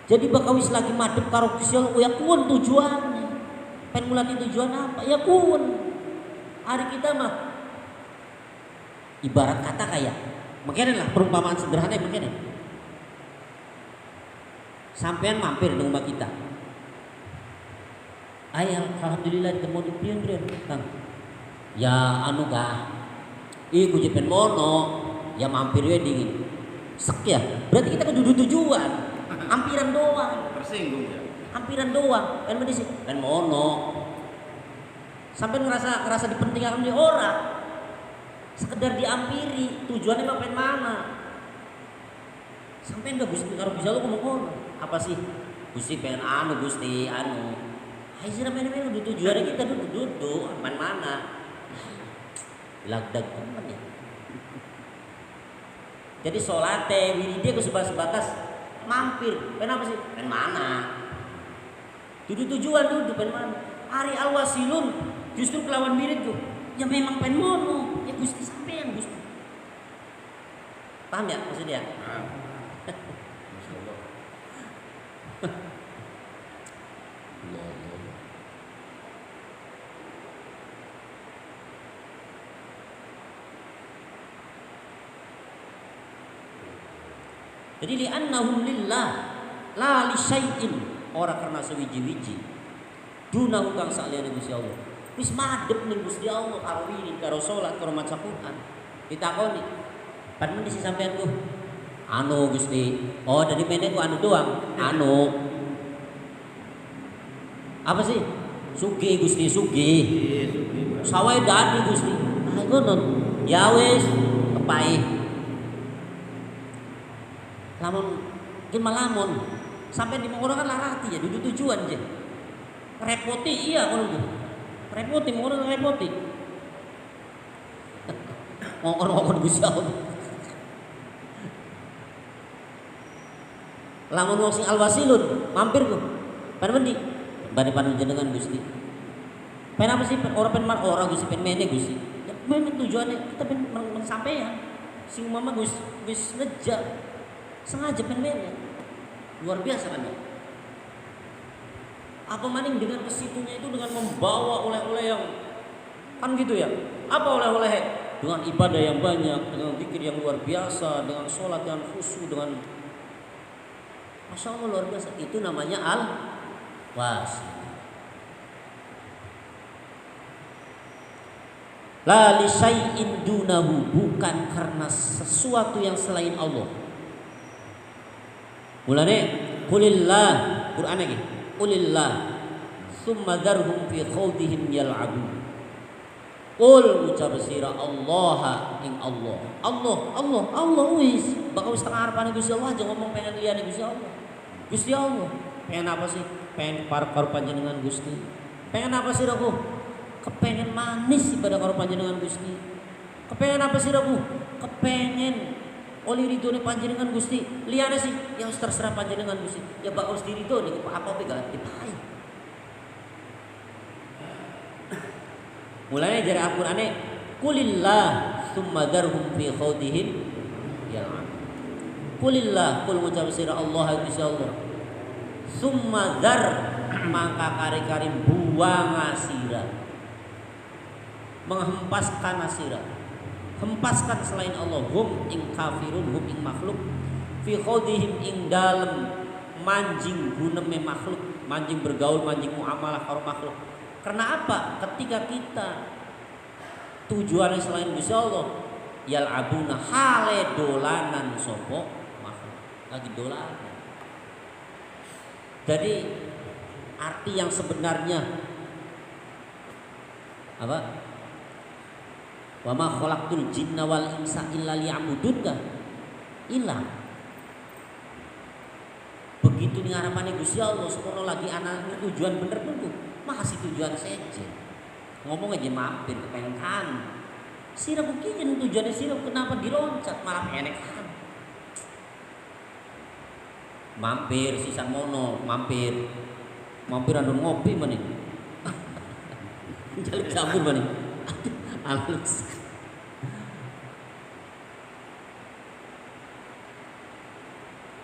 Jadi bakal wis lagi madhep karo Gusti Allah ya kuwun tujuannya. Pen mulai tujuan apa? Ya kuwun. Hari kita mah ibarat kata kayak mungkin lah perumpamaan sederhana mungkin. Sampean mampir di rumah kita. Ayah alhamdulillah ketemu di prian. Kang. Ya anu kah? Iku jepen mono, ya mampir we dingin. Sek ya. Berarti kita kudu tujuan. Hampiran doang. Tersinggung ya. Hampiran doang. Kan medisi. Kan mono. Sampai ngerasa dipentingkan oleh orang. Sekedar diampiri, tujuannya mapen mana? Sampai enggak Gusti karo bisa lu ngomong apa sih? Gusti pengen Gusti Hai sira men-men tujuannya kita duduk aman mana? Lagdag temen ya. Jadi salate wiride ku sebatas mampir. Pengen apa sih? Pengen mana? Tujuan pengen mana? Ari alwasilun justru kelawan wirid tuh. Ya memang pengen mono. Ya Gusti sampean Gusti. Paham ya maksudnya? Masya Allah. Jadi li'annahum lillah la li syai'in, ora karena sewiji-wiji. Dunahu kang saliyane Gusti Allah. Wis madhep ning Gusti Allah karo wirid, karo salat, karo maca Quran. Ditakoni, "Pan men disi sampean ku?" Gusti. Oh, dari mene ku doang. Apa sih? Sugih Gusti, sugih. Sawae dadi Gusti. Ngono. Ya wis, kepaih. Lamun malamun sampai di orang kan larati ya duduk tujuan aja repoti iya kalau tuh repoti orang repoti ngomong Gusti Allah lamun wong sing alwasilun mampir tuh pada mendi pada jenengan Gusti pen apa sih orang pen orang Gusti pen mene Gusti ya memang tujuannya kita pen mensampaikan si mama Gus ngejak sengaja pengen luar biasa kan ya? Apa maning dengan kesitunya itu dengan membawa oleh-oleh yang kan gitu ya? Apa oleh-oleh? Dengan ibadah yang banyak, dengan zikir yang luar biasa, dengan sholat yang khusyuk, dengan Masya Allah luar biasa. Itu namanya al-wasil. La li syai'in dunahu, bukan karena sesuatu yang selain Allah. Mulane qulillah Quran lagi qulillah summa darhum fi khawdihim yal'abun. Qul ucap sira Allah ing Allah wis bakal wis tengah arepane Gusti Allah aja ngomong pengen liyane Gusti Allah pengen apa sih pengen karo panjenengan Gusti pengen apa sih aku kepengen manis ibadah karo panjenengan Gusti kepengen apa sih aku kepengen oleh ridone panjenengan Gusti liyane sih yang terserah panjenengan Gusti ya bakal diridone apa pegang dipakai mulanya dari Al-Qur'ane qulillah summa darhum fi khawdihim ya qulillah qul ngucap sira Allah Gusti Allah summa dar maka kari-kari buang asira menghempaskan asira hempaskan selain Allah hum ing kafirun hum ing makhluk fi khawdihim ing dalem manjing guneme makhluk manjing bergaul manjing muamalah karo makhluk karena apa ketika kita tujuannya selain Gusti Allah yal abuna hale dolanan sopo makhluk lagi dolanan jadi arti yang sebenarnya apa wa ma khalaqtul jinna wal insa illa liya'budun hilang begitu ning harapane Gusti Allah sekono lagi anak tujuan bener tuh masih tujuan saja ngomong aja mampir kepengen kan sira bukinya tujuannya sira kenapa diloncat malah enek kan mampir sisan mono mampir anu ngopi maning jaluk campur maning halus.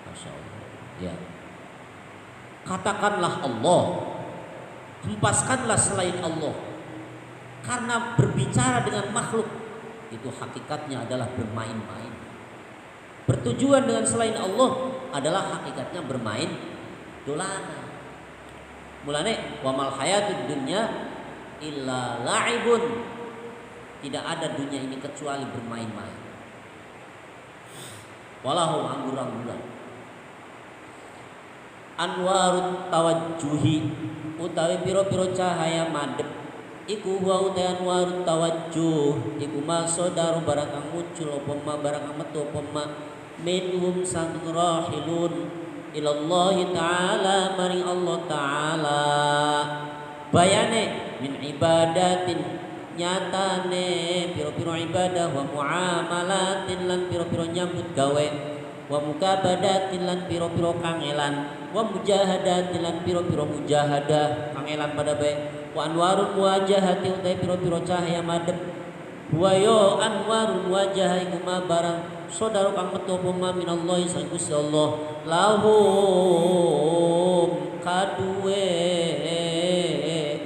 Masya Allah. Ya. Katakanlah Allah, hempaskanlah selain Allah. Karena berbicara dengan makhluk itu hakikatnya adalah bermain-main. Bertujuan dengan selain Allah adalah hakikatnya bermain dolanan. Mulane wa mal hayatud dunya illa la'ibun. Tidak ada dunia ini kecuali bermain-main. Walahu anggur-angguran. Anwarut tawajjuhi utawi piro-piro cahaya madhep iku wa utai anwarut tawajjuh iku ma sodaru barang kang muncul apa ma barang kang metu apa ma minhum sang rahilun ilallahi ta'ala maring Allah ta'ala bayane min ibadatin nyatane piro-piro ibadah wa muamalatin lan piro-piro nyambut gawe wa mukabadatin lan piro-piro kangelan wa mujahadatin lan piro-piro mujahadah kangelan pada bae wa anwarul muwajahati utai piro-piro cahaya madhep wa yo anwarul muwajah iku ma barang saudara kang metu apa minallahi sang Gusti Allah lahum kaduwe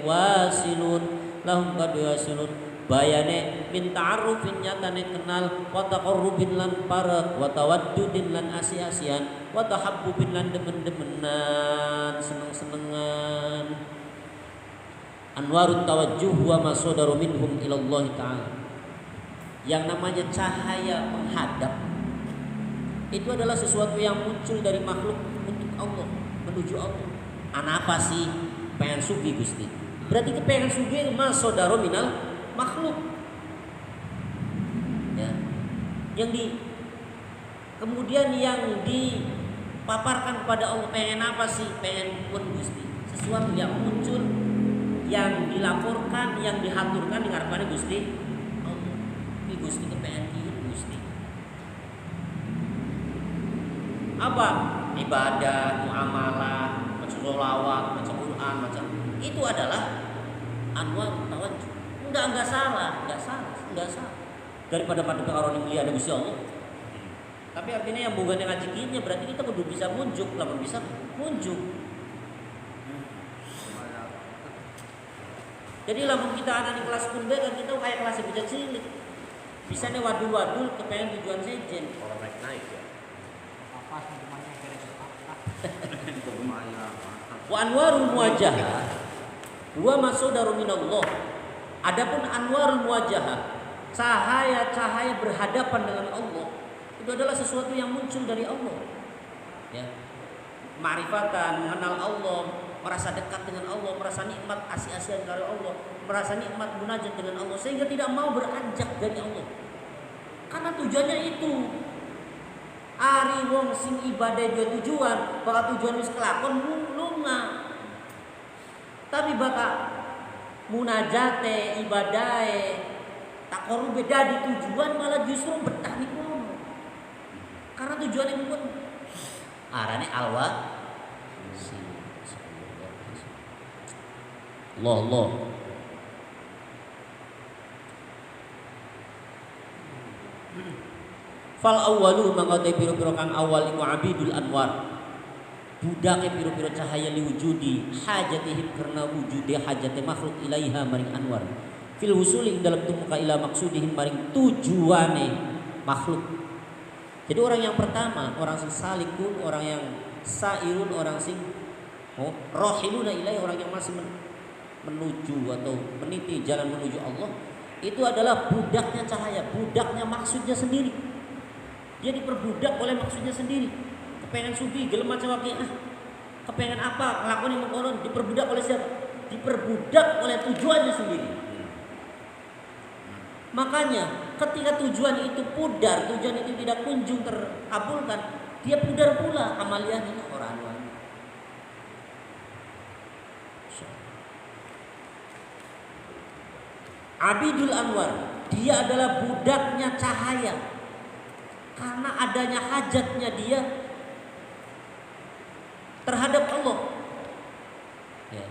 wasilun lahum kaduwe wasilun bayane min ta'arufin nyatane kenal wa taqarrubin lan parek wa tawaddudin lan asi-asian wa tahabbubin lan demen-demenan seneng-senengan anwarut tawajjuh wa masadaru minhum ilallahi ta'ala yang namanya cahaya menghadap itu adalah sesuatu yang muncul dari makhluk untuk Allah menuju Allah. Apa sih pengen sugi Gusti? Berarti kepengen sugi masadaru minal makhluk. Ya. Kemudian yang dipaparkan kepada Allah pengen apa sih? Pengen pun Gusti. Sesuatu yang muncul, yang dilaporkan, yang dihaturkan diharapkan Gusti Allah. Ini Gusti kepengen kieu Gusti. Apa? Ibadah, muamalah, baca sholawat, baca Quran, baca itu adalah anwar tawajjuh. Enggak salah. Daripada pada orang yang mulia ada Gusti Allah. Tapi artinya yang bukan yang ngaji kinya berarti kita kudu bisa munjuk, lamun bisa munjuk. Jadi lamun kita ada di kelas kunde kan kita kayak kelas bujang cilik. Bisa nih wadul-wadul kepengen tujuan sejen. Orang naik ya. Apa semuanya Wa anwarul muwajah wa masadaru minallah. Adapun anwarul muwajah, cahaya-cahaya berhadapan dengan Allah, itu adalah sesuatu yang muncul dari Allah. Ya. Ma'rifatan, mengenal Allah, merasa dekat dengan Allah, merasa nikmat asi-asian dari Allah, merasa nikmat munajat dengan Allah sehingga tidak mau beranjak dari Allah. Karena tujuannya itu. Ari wong sing ibadah dia tujuan, bakal tujuan wis kelakon lunga. Tapi bakal munajate, ibadahe, takoru beda di tujuan malah justru betah di kono. Karena tujuannya pun arane alwa Allah. Fal awwalu mangkote piro-piro kang awal iku abidul anwar. Budake piro-piro cahaya liwujudi hajatihim karena wujude hajate makhluk ilaiha maring anwar. Fil husuli dalam tumuka ila maksudihim maring tujuane makhluk. Jadi orang yang pertama, orang sing salikun, orang yang sairun, orang sing rohiluna ilaihi, orang yang masih menuju atau meniti jalan menuju Allah, itu adalah budaknya cahaya, budaknya maksudnya sendiri. Dia diperbudak oleh maksudnya sendiri. Kepengen sufi, gelem macam wakiah. Kepengen apa? Ngelakuin yang mengkonon, diperbudak oleh siapa? Diperbudak oleh tujuannya sendiri. Makanya ketika tujuan itu pudar, tujuan itu tidak kunjung terkabulkan, dia pudar pula amaliyahnya orang. Abidul Anwar, dia adalah budaknya cahaya. Karena adanya hajatnya dia terhadap Allah. Ya.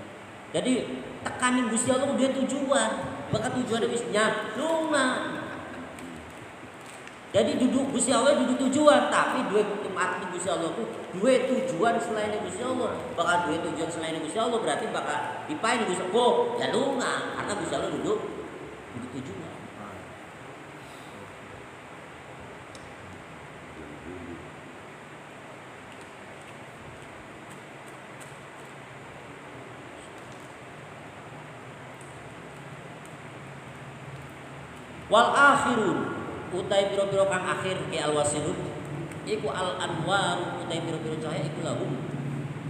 Jadi tekanin Gusti Allah dia tujuan, bakal tujuannya bisnya lunga. Jadi duduk Gusti Allah duduk tujuan, tapi dua mati Gusti Allah itu dua tujuan selain Gusti Allah. Bakal dua tujuan selain Gusti Allah berarti bakal dipain Gusti Allah. Ya lunga karena Gusti Allah duduk tujuan. Wal akhirun utai piro-piro kang akhir ke al wasilun iku al anwar utai piro-piro cahaya iku lahum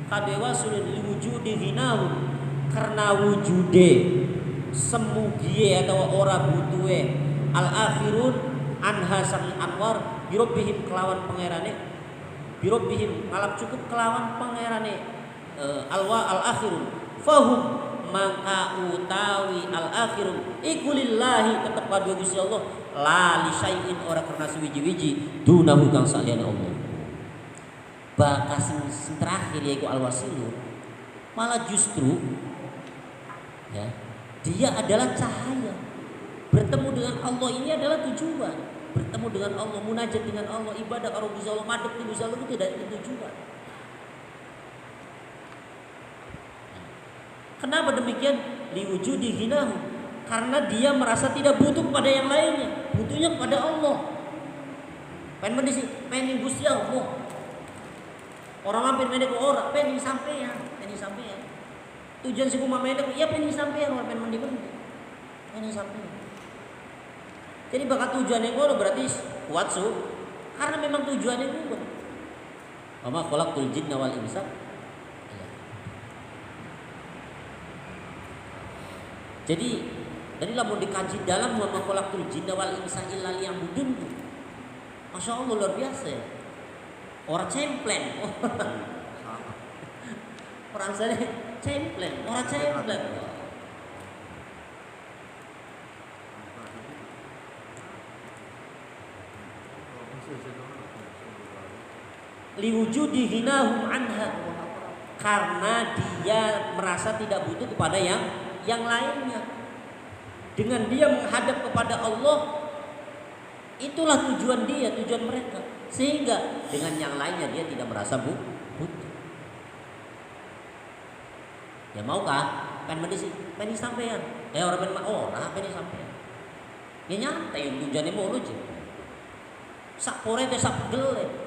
kadhe wasulun li wujudi hinahum karena wujude semugie atau ora butuhe al-akhirun anha sang anwar birobbihim kelawan pangerane birobbihim ngalap cukup kelawan pangerane al-akhirun fahum maka utawi al-akhirun iku lillahi tetep kadue Gusti Allah la li syai'in ora karena suwiji-wiji dunahu kang saliyane Allah. Bakas sing terakhir yaitu al-wasilun malah justru ya dia adalah cahaya. Bertemu dengan Allah ini adalah tujuan. Bertemu dengan Allah, munajat dengan Allah, ibadah karo Gusti Allah, madhep di Gusti Allah itu tidak tujuan. Kenapa demikian? Liwujudi ghinahu. Karena dia merasa tidak butuh kepada yang lainnya, butuhnya kepada Allah. Pengen Gusti Allah. Orang hampir medek orang, pengen sampean. Tujuan si kumah medek, ya pengen sampean, orang pengen mandi. Pengen sampean. Jadi bakat tujuannya gue berarti kuat su, karena memang tujuannya gue. Mama khalaqtul jinna wal insa. Jadi lamun dikaji dalam mama khalaqtul jinna wal insa illa liya'budun. Masya Allah luar biasa ya. Orang cemplen. Orang sana cemplen, orang cemplen. Liwujudi hinahum anha, karena dia merasa tidak butuh kepada yang lainnya. Dengan dia menghadap kepada Allah, itulah tujuan dia, tujuan mereka. Sehingga dengan yang lainnya dia tidak merasa butuh. Ya maukah? Pengen sampean. Orang pengen sampean. Ya nyantai tujuannya mau lu je. Sak pore teh sak gele.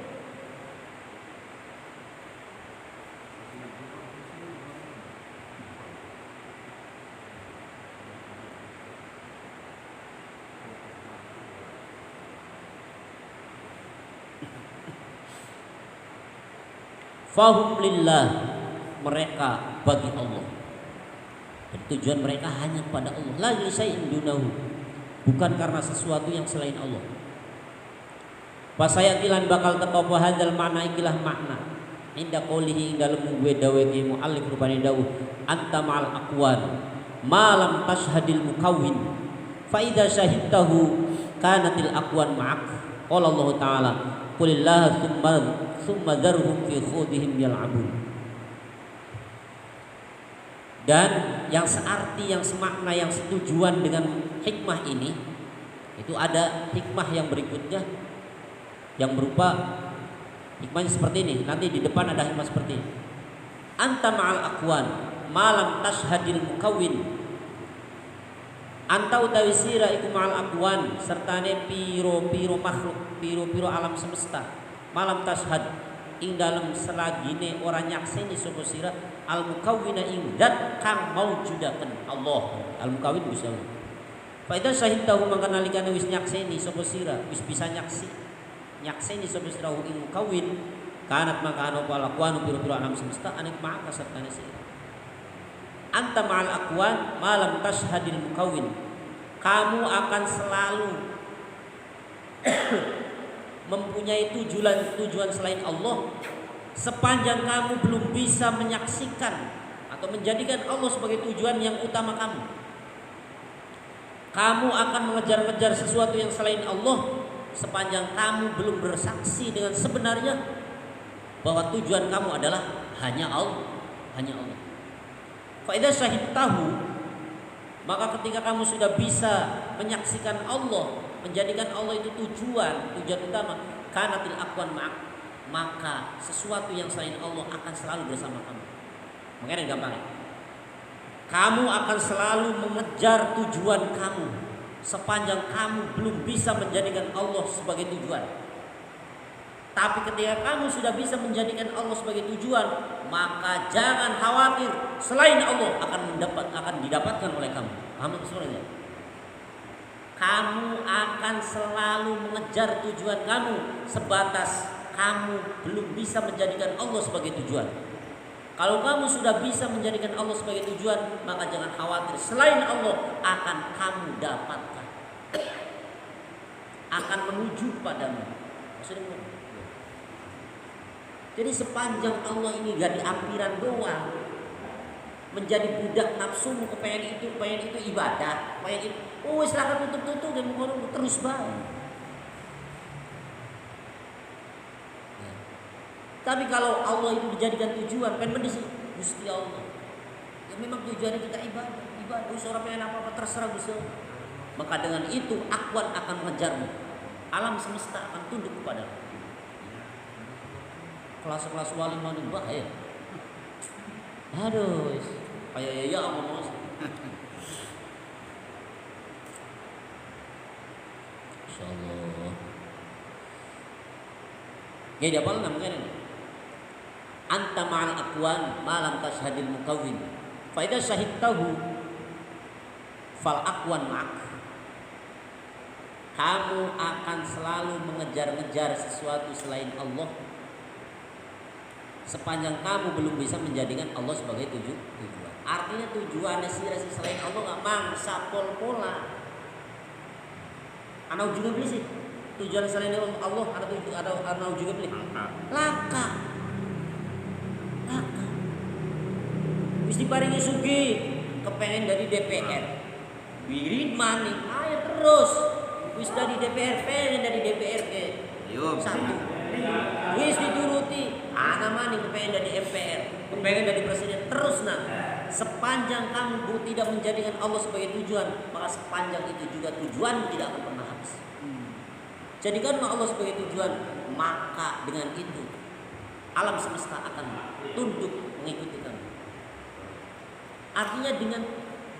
Fahum lillah, mereka bagi Allah. Dan tujuan mereka hanya kepada Allah. La li syai'in dunahu, bukan karena sesuatu yang selain Allah. Pasayatilan bakal teko apa hadzal makna ikilah makna. Inda qoulihi dalam gue dawe ki muallif rupane dawuh anta ma'al aqwan malam tashhadil mukawwin fa idza syahidtahu kanatil aqwan ma'ak. Qala Allah taala qulillah summa dzarhum fi khudihim yal'abun. Dan yang searti, yang semakna, yang setujuan dengan hikmah ini, itu ada hikmah yang berikutnya yang berupa hikmahnya seperti ini. Nanti di depan ada hikmah seperti ini. Anta ma'al aqwan malam tashhadil mukawwin. Anta utawi sira iku ma'al aqwan sertane piro-piro makhluk, piro-piro alam semesta. Malam tashhad ing dalem selagine ora nyakseni sapa sira al mukawwina ing zat kang maujudaken Allah. Al mukawwin bisa. Fa idza syahidtahu mangka nalikane wis nyakseni sapa sira, wis bisa nyakseni sapa sira ing mukawwin kanat maka ana apa aqwan piro-piro alam semesta anek maka sertane sira. Anta ma'al aqwan malam tashhadil mukawwin. Kamu akan selalu mempunyai tujuan selain Allah sepanjang kamu belum bisa menyaksikan atau menjadikan Allah sebagai tujuan yang utama kamu. Kamu akan mengejar-ngejar sesuatu yang selain Allah sepanjang kamu belum bersaksi dengan sebenarnya bahwa tujuan kamu adalah hanya Allah. Fa idza syahidtahu, maka ketika kamu sudah bisa menyaksikan Allah, menjadikan Allah itu tujuan utama, kanatil aqwan ma'ak, maka sesuatu yang selain Allah akan selalu bersama kamu. Makanya gampang. Kamu akan selalu mengejar tujuan kamu sepanjang kamu belum bisa menjadikan Allah sebagai tujuan. Tapi ketika kamu sudah bisa menjadikan Allah sebagai tujuan, maka jangan khawatir selain Allah akan didapatkan oleh kamu. Paham maksudnya? Kamu akan selalu mengejar tujuan kamu sebatas kamu belum bisa menjadikan Allah sebagai tujuan. Kalau kamu sudah bisa menjadikan Allah sebagai tujuan, maka jangan khawatir, selain Allah akan kamu dapatkan, akan menuju padamu. Maksudnya, jadi sepanjang Allah ini gak diampiran doang, menjadi budak nafsumu, kepengen itu ibadah, pengen itu, oh silahkan tutup dan terus baik. Tapi kalau Allah itu dijadikan tujuan, pengen mendisi Gusti Allah, ya memang tujuannya kita ibadah. Seorang pengen apa terserah Gusti Allah. Maka dengan itu Akwan akan mengejarmu, alam semesta akan tunduk kepadamu. Kelas-kelas wali mana bahaya. Aduh, kayak ya ngomong. Insyaallah. Ya dia apa namanya? Anta ma'al aqwan ma lam tashhadil mukawwin. Fa idza syahidtahu fal aqwan ma'ak. Kamu akan selalu mengejar-ngejar sesuatu selain Allah sepanjang kamu belum bisa menjadikan Allah sebagai tujuan. Artinya tujuannya selain Allah nggak mangsa pol-pola. Anak juga beli sih. Tujuan selain Allah ada juga beli. Laka. Mesti paringi sugi, kepengen dari DPR. Wirid maning, ayo terus. Wis dari DPR, pengen dari DPR ke satu. Wis dituruti, anak maning kepengen dari MPR, kepengen dari presiden. Terus nah, sepanjang kamu tidak menjadikan Allah sebagai tujuan, maka sepanjang itu juga tujuan tidak akan pernah habis. Jadikanlah Allah sebagai tujuan, maka dengan itu alam semesta akan tunduk mengikuti kamu. Artinya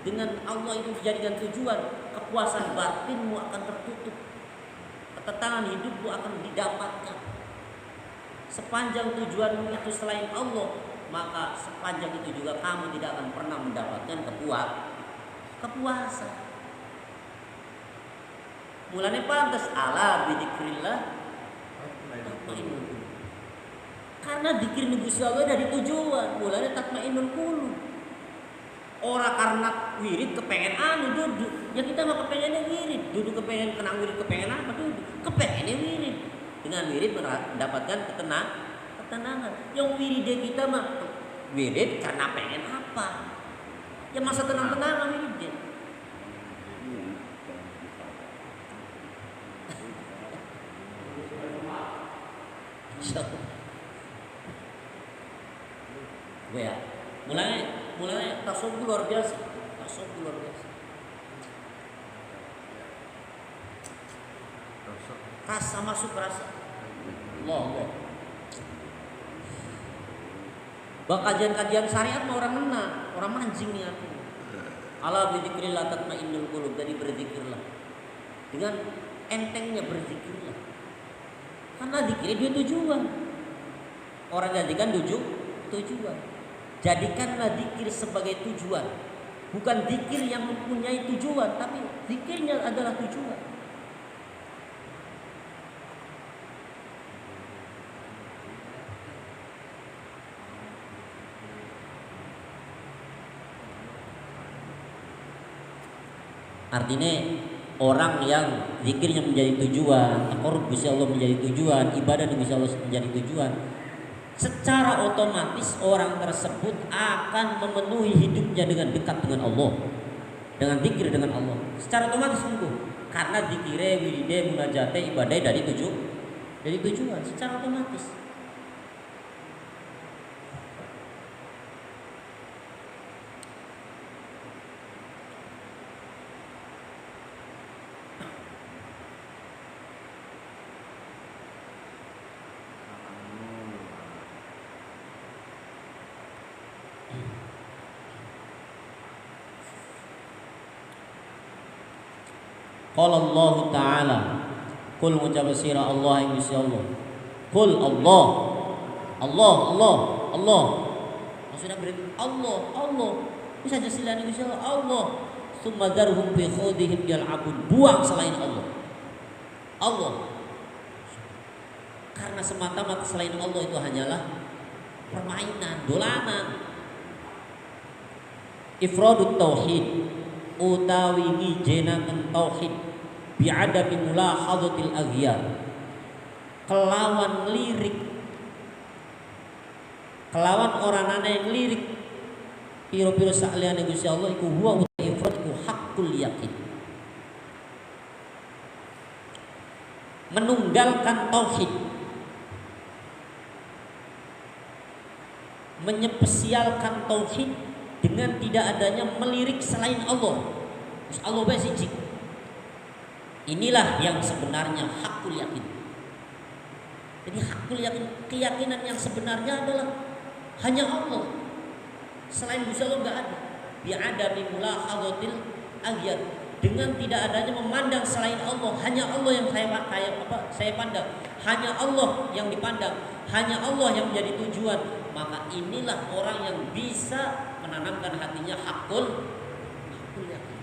dengan Allah itu dijadikan tujuan, kepuasan batinmu akan tertutup, ketenangan hidupmu akan didapatkan. Sepanjang tujuanmu itu selain Allah, maka sepanjang itu juga kamu tidak akan pernah mendapatkan kepuasan. Mulanya pantas ala bidzikrillah. Karena zikir Gusti Allah dari tujuan, mulanya tatmainnul qulub. Orang karena wirid kepengen duduk, ya kita mah kepengennya wirid, duduk kepengen kena wirid, kepengen apa duduk, kepengennya wirid. Dengan wirid mendapatkan ketenangan. Yang wirid kita mah wirid karena pengen apa? Ya masa tenang-tenang wirid. Ya, mulai tasawuf luar biasa. Rasa masuk rasa. Allah. Kajian-kajian syariat mah orang menang, orang mancing nih aku. Ala bidzikrillah tatmainnul qulub, dari berzikirlah. Dengan entengnya berzikirlah. Karena zikir dia tujuan. Orang jadikan tujuan. Jadikanlah zikir sebagai tujuan. Bukan zikir yang mempunyai tujuan, tapi zikirnya adalah tujuan. Artinya orang yang zikirnya menjadi tujuan, takarrub Gusti Allah menjadi tujuan, ibadah di Gusti Allah menjadi tujuan, secara otomatis orang tersebut akan memenuhi hidupnya dengan dekat dengan Allah, dengan zikir dengan Allah. Secara otomatis tentu, karena zikire, wiride, munajate, ibadah dari tujuan, secara otomatis. Qala Allah Ta'ala, Qul ngucap sira Allah yang Gusti Allah. Qul Allah. Maksudnya berarti Allah. Bisa aja silani Gusti Allah. Tsumma dzarhum fi khawdihim yal'abun. Buang selain Allah. Karena semata-mata selain Allah itu hanyalah permainan, dolanan. Ifradut tauhid utawi ngijenaken tauhid bi'adami mulahadzatil aghyar, kelawan lirik, kelawan orang ana yang lirik piro-piro sakliyane Gusti Allah iku huwa uta ifrad iku hakul yakin. Menunggalkan tauhid, menyepesialkan tauhid dengan tidak adanya melirik selain Allah. Terus Allah bae siji. Inilah yang sebenarnya hakul yakin. Jadi hakul yakin, keyakinan yang sebenarnya adalah hanya Allah. Selain Gusti Allah enggak ada. Bi'adami mulahadzatil aghyar, dengan tidak adanya memandang selain Allah, hanya Allah yang saya pandang, hanya Allah yang dipandang, hanya Allah yang menjadi tujuan. Maka inilah orang yang bisa menanamkan hatinya hakul yakin.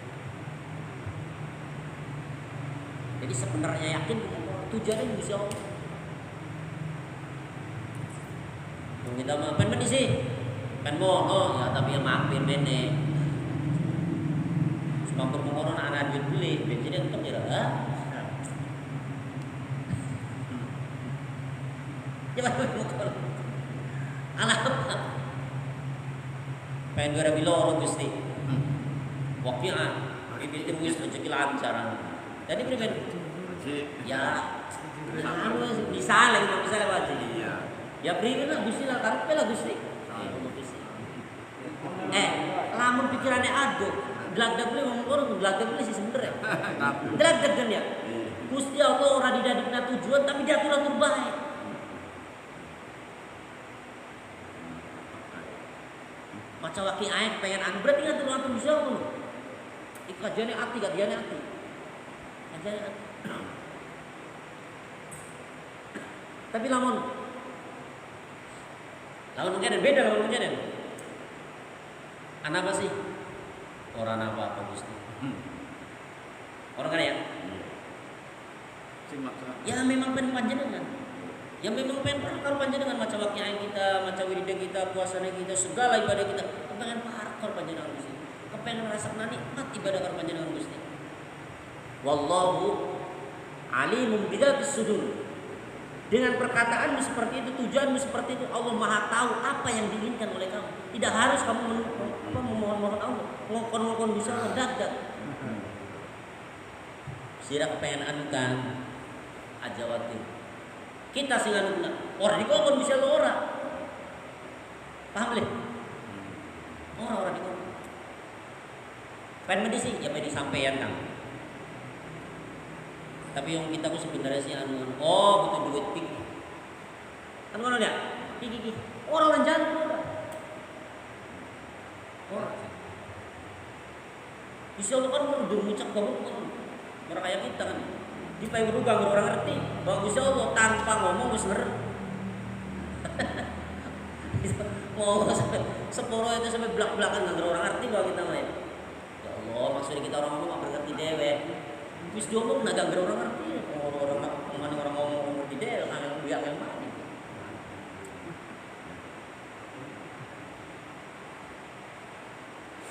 Jadi sebenarnya yakin tujuannya Gusti Allah. Kita mau pen sih, pen mono ya tapi yang mampir bene. Mampir mengoron anak duit beli, bensinnya tetap tidak. Coba motor. Anak apa? Pengen gara biloro Gusti. Waqi'ah, itu wis rezeki lancar. Jadi priben ya harus disaleh, bisa lewat. Iya. Ya priben lah Gusti lah, karepe lah Gusti. Lamun pikirannya aduk, gelagdak beli ngomong gelagdak beli sih sebenernya. Gelagdak kan ya. Gusti Allah ora didadikna tujuan tapi diatur-atur baik. Maca waki ayat pengen anu berarti ngatur-atur Gusti Allah. Iku kajiane ati, kajiane ati. Kajiane ati. Tapi lamun mungkin beda lamun mungkin. Anak apa sih? Orang apa Gusti? Orang kan ya? Ya memang pengen panjenengan. Ya memang pengen kalau panjenengan maca wakil kita, maca wirida kita, puasanya kita, segala ibadah kita, kepengen parkor panjenengan Gusti. Kepengen ngerasakan nikmat ibadah karo panjenengan Gusti. Wallahu alimun bidzatis sudur. Dengan perkataanmu seperti itu, tujuanmu seperti itu, Allah Maha tahu apa yang diinginkan oleh kamu. Tidak harus kamu memohon-mohon Allah, ngokon-ngokon bisa mendadak. Sira kepengen anukan aja waktu. Kita sing anukan, orang dikokon bisa lo ora. Paham leh? Orang dikokon. Pengen medisi, ya pengen disampaikan kang. Tapi yang kita tuh sebenarnya sih butuh duit pik. Kan ngono ya? Pik. Orang jangan orang. Bisa Allah kan udah ngucap banget kan. Orang kayak kita kan. Di payung rugang orang ngerti bahwa Gusti Allah tanpa ngomong wis ngerti. Mau sampai sepuro itu sampai belak-belakan nggak orang ngerti bahwa kita mah. Ya Allah, maksudnya kita orang ngomong nggak ngerti dewe. Wis diomong naga orang ngerti. Orang ngomong di dewe, angel biak yang mana?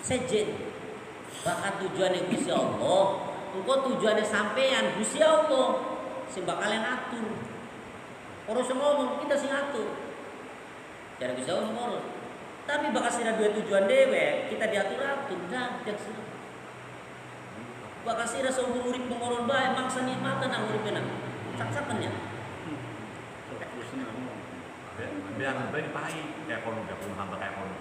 Sejen. Bahkan tujuannya Gusti Allah, engkau tujuannya sampean Gusti Allah, sing bakal yang atur. Orang semua ngomong kita sing atur. Cara Gusti Allah ngomong. Tapi bakal sira dua tujuan dewe, kita diatur-atur, dagdag sira. Bakal sira seumur urip mengoron bae mangsa nikmatan nang uripna. Sak-saken ya. Biar sampai pahit kayak kono hamba kayak kono.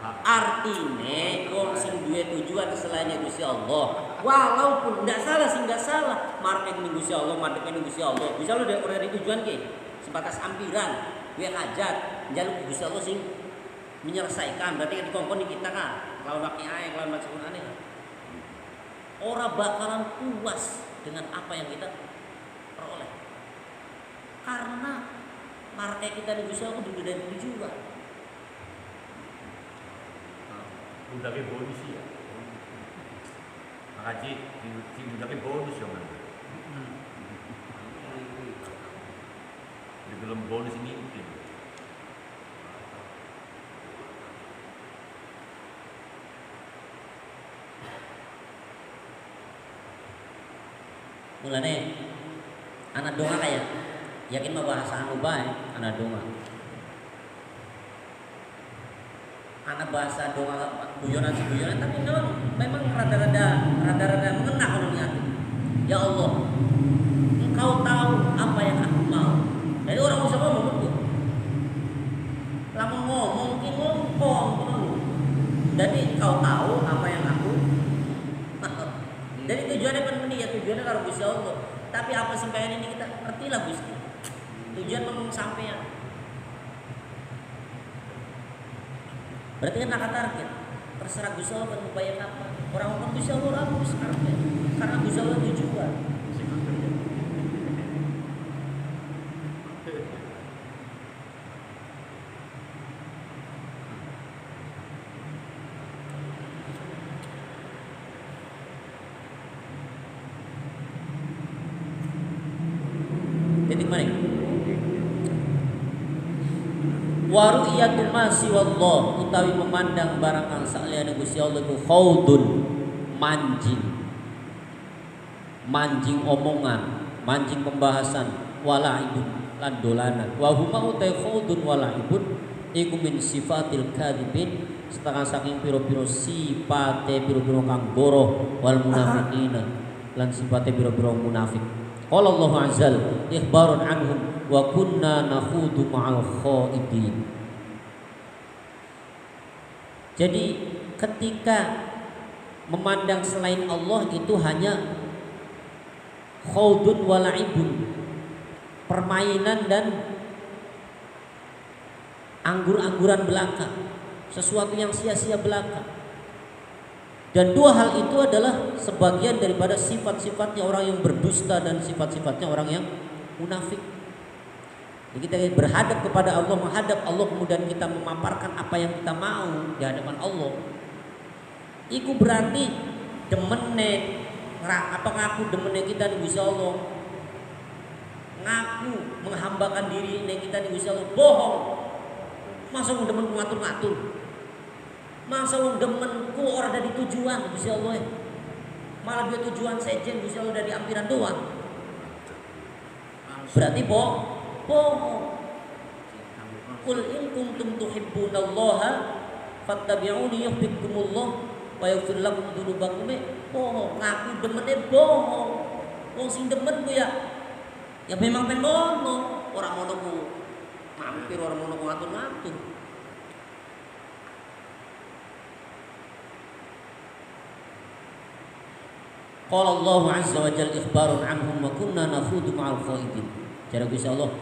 Artine wong sing duwe tujuan selainnya Gusti Allah, walaupun enggak salah, market ning Gusti Allah, market ning Gusti Allah. Gusti Allah udah dari tujuan ke sebatas ampiran, duwe hajat, njaluk Gusti Allah sing menyelesaikan. Berarti dikongkon kita kan, kalau pakai ayat, kalau baca Quran ini. Ora bakalan puas dengan apa yang kita peroleh. Karena market kita ning Gusti Allah udah dari tujuan. Udah ke bonus ya. Makasih, udah ke bonus ya man. Di dalam bonus ini Mulane anak donga kayak yakin mah bahasa anu bae anak donga. Anak bahasa donga guyonan tapi memang rada-rada mengena kalau niat. Ya Allah, Engkau tahu apa yang aku mau. Jadi orang bisa ngomong betul. Lama ngomong ki ngomong. Jadi Engkau tahu apa yang aku mau. Jadi tujuannya kan ini ya tujuannya karo Gusti Allah. Tapi apa sampeyan ini kita ngertilah Gusti. Tujuan memang sampeyan. Berarti kan akan target. Terserah Gusti Allah kan mau bayar apa. Orang Gusti Allah harus karena Gusti Allah tujuan. Titik mana? Waru'iyatu ma siwallah utawi memandang barang kang saliyane Gusti Allah iku khaudun manjing omongan, manjing pembahasan, walaibun lan dolanan. Wa huma utai khaudun walaibun iku min sifatil kadzibin setengah saking piro-piro sifate piro-piro kang goroh wal munafiqina lan sifate piro-piro munafik. Qala Allah azza ikhbarun anhum wa kunna nakhudu ma'al khaidin. Jadi ketika memandang selain Allah itu hanya khaudun wa la'ibun, permainan dan anggur-angguran belaka, sesuatu yang sia-sia belaka. Dan dua hal itu adalah sebagian daripada sifat-sifatnya orang yang berdusta dan sifat-sifatnya orang yang munafik. Jadi kita berhadap kepada Allah, menghadap Allah, kemudian kita memaparkan apa yang kita mau di hadapan Allah. Iku berarti demene apa ngaku demene kita di Gusti Allah. Ngaku menghambakan diri kita di Gusti Allah, bohong. Masa wong demen ngatur-ngatur. Masa wong demenku orang dari tujuan Gusti Allah. Malah dia tujuan sejen Gusti Allah dari ampiran doang. Berarti bohong. Qul in kuntum tuhibbunallaha fattabi'uni yuhibbukumullah wa yaghfir lakum dzunubakum. Bohong, ngaku demene bohong. Wong sing demen ku ya memang pen mono, ora mono ku mampir, ora mono ku ngatur-ngatur. Qala Allah azza wa jalla ikhbarun anhum wa kunna nakhudu ma'al khaidin. Cara Gusti Allah,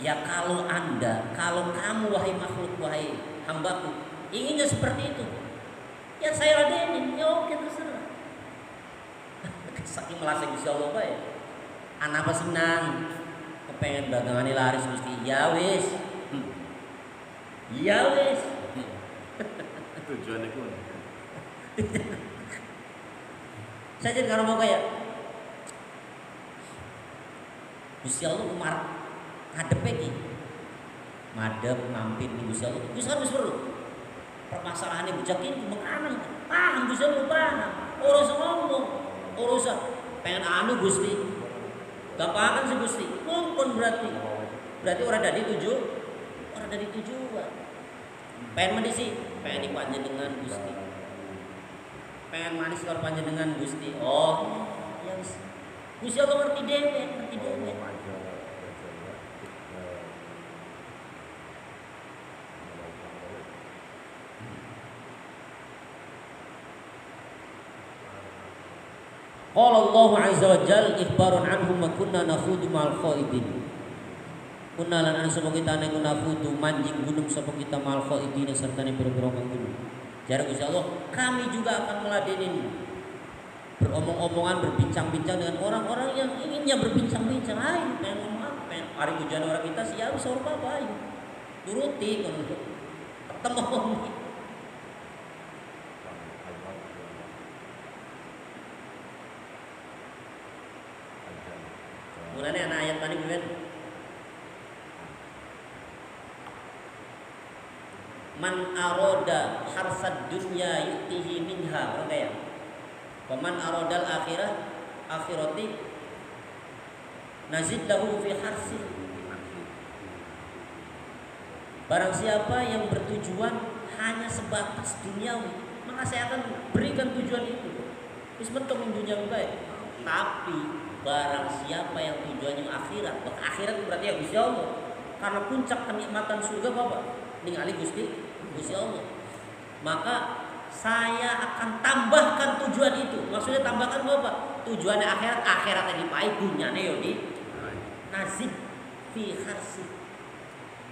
ya kalau kamu wahai makhluk, wahai hambaku, inginnya seperti itu, ya saya ladenin, ya oke terserah. Saking melasih Gusti Allah bae. Anak apa senang, kepengen dagangane laris Gusti, ya wis. Ya wis. Tujuannya pun. Saya jadi kalau mau kayak Gusti Allah umar ngadep iki. Madep mampir di Gusti Allah. Gusti Allah perlu. Permasalahannya bujak ini makanan. Paham Gusti Allah paham. Ora usah ngomong. Ora usah pengen anu Gusti. Gampang sih Gusti. Ngomong berarti orang dari tujuan. Pengen mendisi, pengen dipanjenengan Gusti. Pengen manis kalau panjenengan Gusti. Oh, ya wis. Gusti Allah ngerti dhewe. Qala Allah azza wa jalla ikhbarun anhum wa kunna nakhudu ma'al khaidin. Kunna lan ana sapa kita nek nakhudu manjing gunung sapa kita ma'al khaidin serta ne pira-pira gunung. Jare Gusti Allah, kami juga akan meladenin beromong-omongan, berbincang-bincang dengan orang-orang yang inginnya berbincang-bincang. Ayo, pengen ngomong apa? Pengen hari tujuan orang kita sih ya wis ora apa-apa ayo. Turuti kon ketemu. Mulane ana ayat tadi ben man aroda harsad dunya yu'tihi minha, oke ya. Wa man arodal akhirati nazid lahu fi harsi. Barang siapa yang bertujuan hanya sebatas duniawi, maka saya akan berikan tujuan itu. Wis mentok ning dunia baik. Tapi barang siapa yang tujuannya akhirat, akhirat berarti ya Gusti Allah. Karena puncak kenikmatan surga apa? Ningali Gusti Allah. Maka saya akan tambahkan tujuan itu. Maksudnya tambahkan apa? Tujuannya akhiratnya dipahit, dunyane yo di nazib fi kharsi.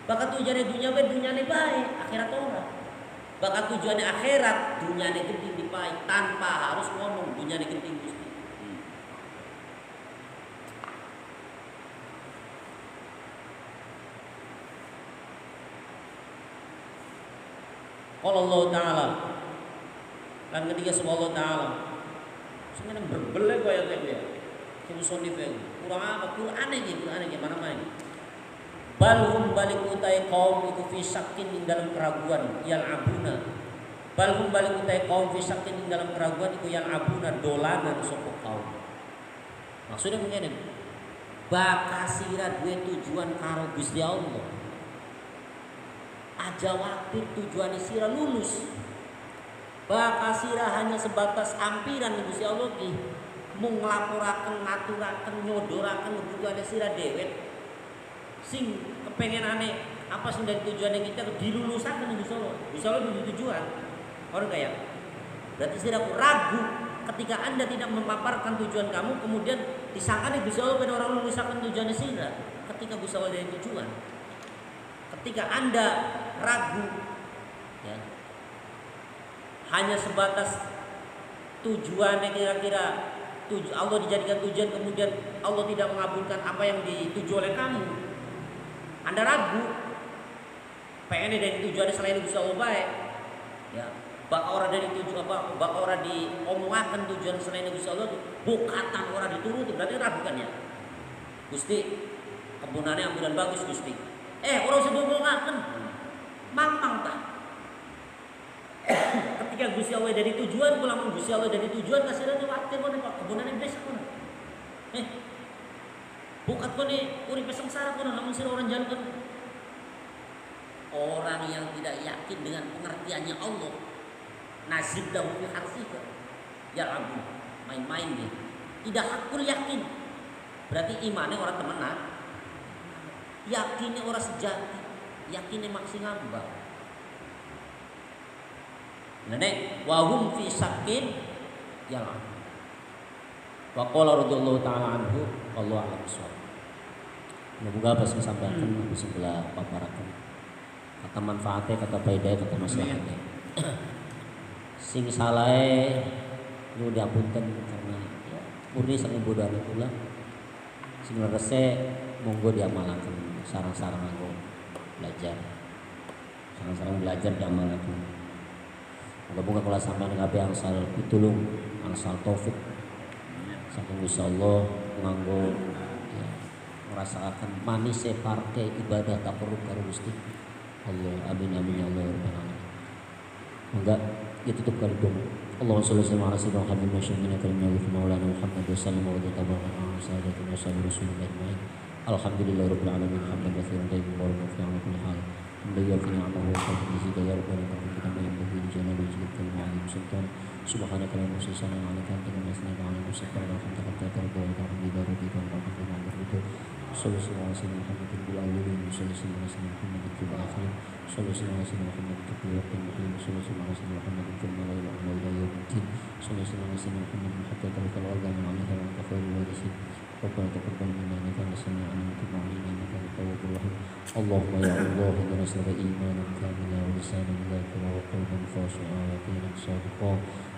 Bakal tujuannya dunyane baik, akhirat ora. Bakal tujuannya akhirat, dunyane genting dipahit tanpa harus ngomong dunyane genting Gusti. Qala Allah Ta'ala lan ketika subhanallah Ta'ala sebenarnya berbelai kaya ya kimusonif ya kurang apa Quran iki mana-mana balhum balik utai kaum iku fi syakin ing dalam keraguan yal abuna balhum balik utai kaum fi syakin ing dalam keraguan iku yal abuna dolanan sapa kaum maksudnya ngene bakasira duwe tujuan karo Gusti Allah aja waktu tujuannya sira lulus bakasira hanya sebatas ampiran Gusti Allah ki mung nglaporaken ngaturaken nyodoraken tujuannya sira dewek sing kepengenane apa sing dari tujuannya kita dilulusaken Gusti Allah. Gusti Allah duwe tujuan. Orang kaya. Berarti sira ragu ketika Anda tidak memaparkan tujuan kamu kemudian disangka Gusti Allah ben orang lulusaken tujuannya sira ketika Gusti Allah dari tujuan. Ketika Anda ragu ya, hanya sebatas tujuannya kira-kira Allah dijadikan tujuan kemudian Allah tidak mengabulkan apa yang dituju oleh kamu. Anda ragu pengen dari tujuannya selain Gusti Allah baik ya bak orang dari tujuan apa bak orang diomongaken tujuan selain Gusti Allah bukatan orang dituruti berarti ragu kan ya Gusti kebunannya ambulan bagus Gusti orang sedang ngomongaken mamang tak ketika Gusti Allah dari tujuan pulang Gusti Allah dari tujuan kasirane wae kono Pak kebunane besak kono bukat kono urip sengsara kono namun sira orang jalan orang yang tidak yakin dengan pengertiannya Allah nazib lahu fi harsika ya ampun main-main dia tidak hakul yakin berarti imannya orang temenan yakinnya orang sejati yakinnya maksi ngambang nenek wahum fi sakin ya wa qala radhiyallahu ta'ala anhu wallahu a'lam bissawab. Semoga apa sing sampaikan di sebelah paparaken kata manfaatnya kata faedah kata maslahatnya sing salahe nu diapunten karena ya, murni saking bodohan kula sing rese monggo diamalaken sareng-sareng anggo belajar sareng-sareng belajar diamalaken moga-moga kula sampeyan kabeh angsal pitulung angsal taufik saking Gusti Allah nganggo ya, merasakan manisnya partai ibadah takarrub karo Gusti Allah amin amin ya Allah rabbal alamin. Moga ditutup kali dong. Allahumma shalli ala sayyidina Muhammad wa sallim ala maulana Muhammad wa sallam wa tabaraka wa sayyidina wa sallam rasulullah ajmain. Alhamdulillah rabbil alamin hamdan katsiran tayyiban mubarakan fi kulli hal. Alhamdulillah fi ni'amahu wa fadlihi ya rabbana wa kama yanbaghi li jalali wajhika al-'azim sultan. Subhanaka la ilaha illa anta astaghfiruka wa atubu ilaik. Subhanaka wa bihamdika صلى الله على سيدنا محمد في الأولين وصلى الله على سيدنا محمد في الآخرين صلى الله على سيدنا محمد في الوقت المقيم صلى الله على سيدنا محمد في الملائكة وعلى إلى يوم الدين صلى الله على سيدنا محمد حتى تلك الأرض من عليك وأنت خير الوارثين ربنا تقبل منا إنك أنت السميع العليم وتب علينا إنك أنت التواب الرحيم اللهم يا الله إنا نسألك إيمانا كاملا ولسانا ذاكرا وقلبا خاشعا ويقينا صادقا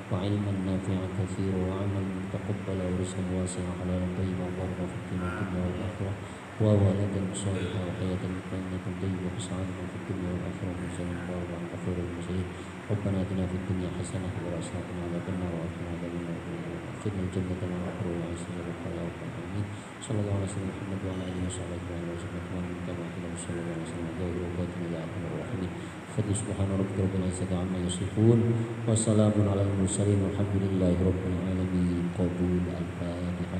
وعلما نافعا كثيرا وعملا متقبلا ورزقا واسعا حلالا طيبا وبارك في الدنيا والآخرة وولدا صالحا وحياة مطمئنة طيبة وسعادة في الدنيا والآخرة وجزاء الله وعن خير المرسلين ربنا آتنا في الدنيا حسنة وقنا عذاب النار وقنا عذاب النار وادخلنا الجنة مع الأبرار وعيشنا بالحياة والآمين صلى الله على سيدنا محمد وعلى آله وصحبه أجمعين وسلم من تبع صلى الله عليه وسلم دائما وباطنا يا أرحم الراحمين فضل سبحان ربك رب العزة عما يصفون وسلام على المرسلين والحمد لله رب العالمين قبول الفاتحة.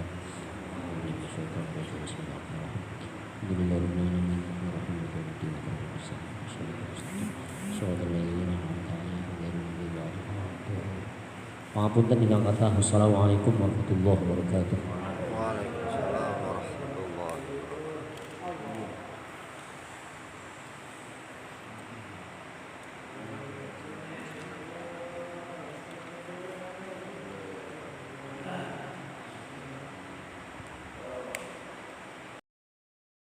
Pangapunten ingkang kathah. Wassalamualaikum warahmatullahi wabarakatuh. Waalaikumsalam.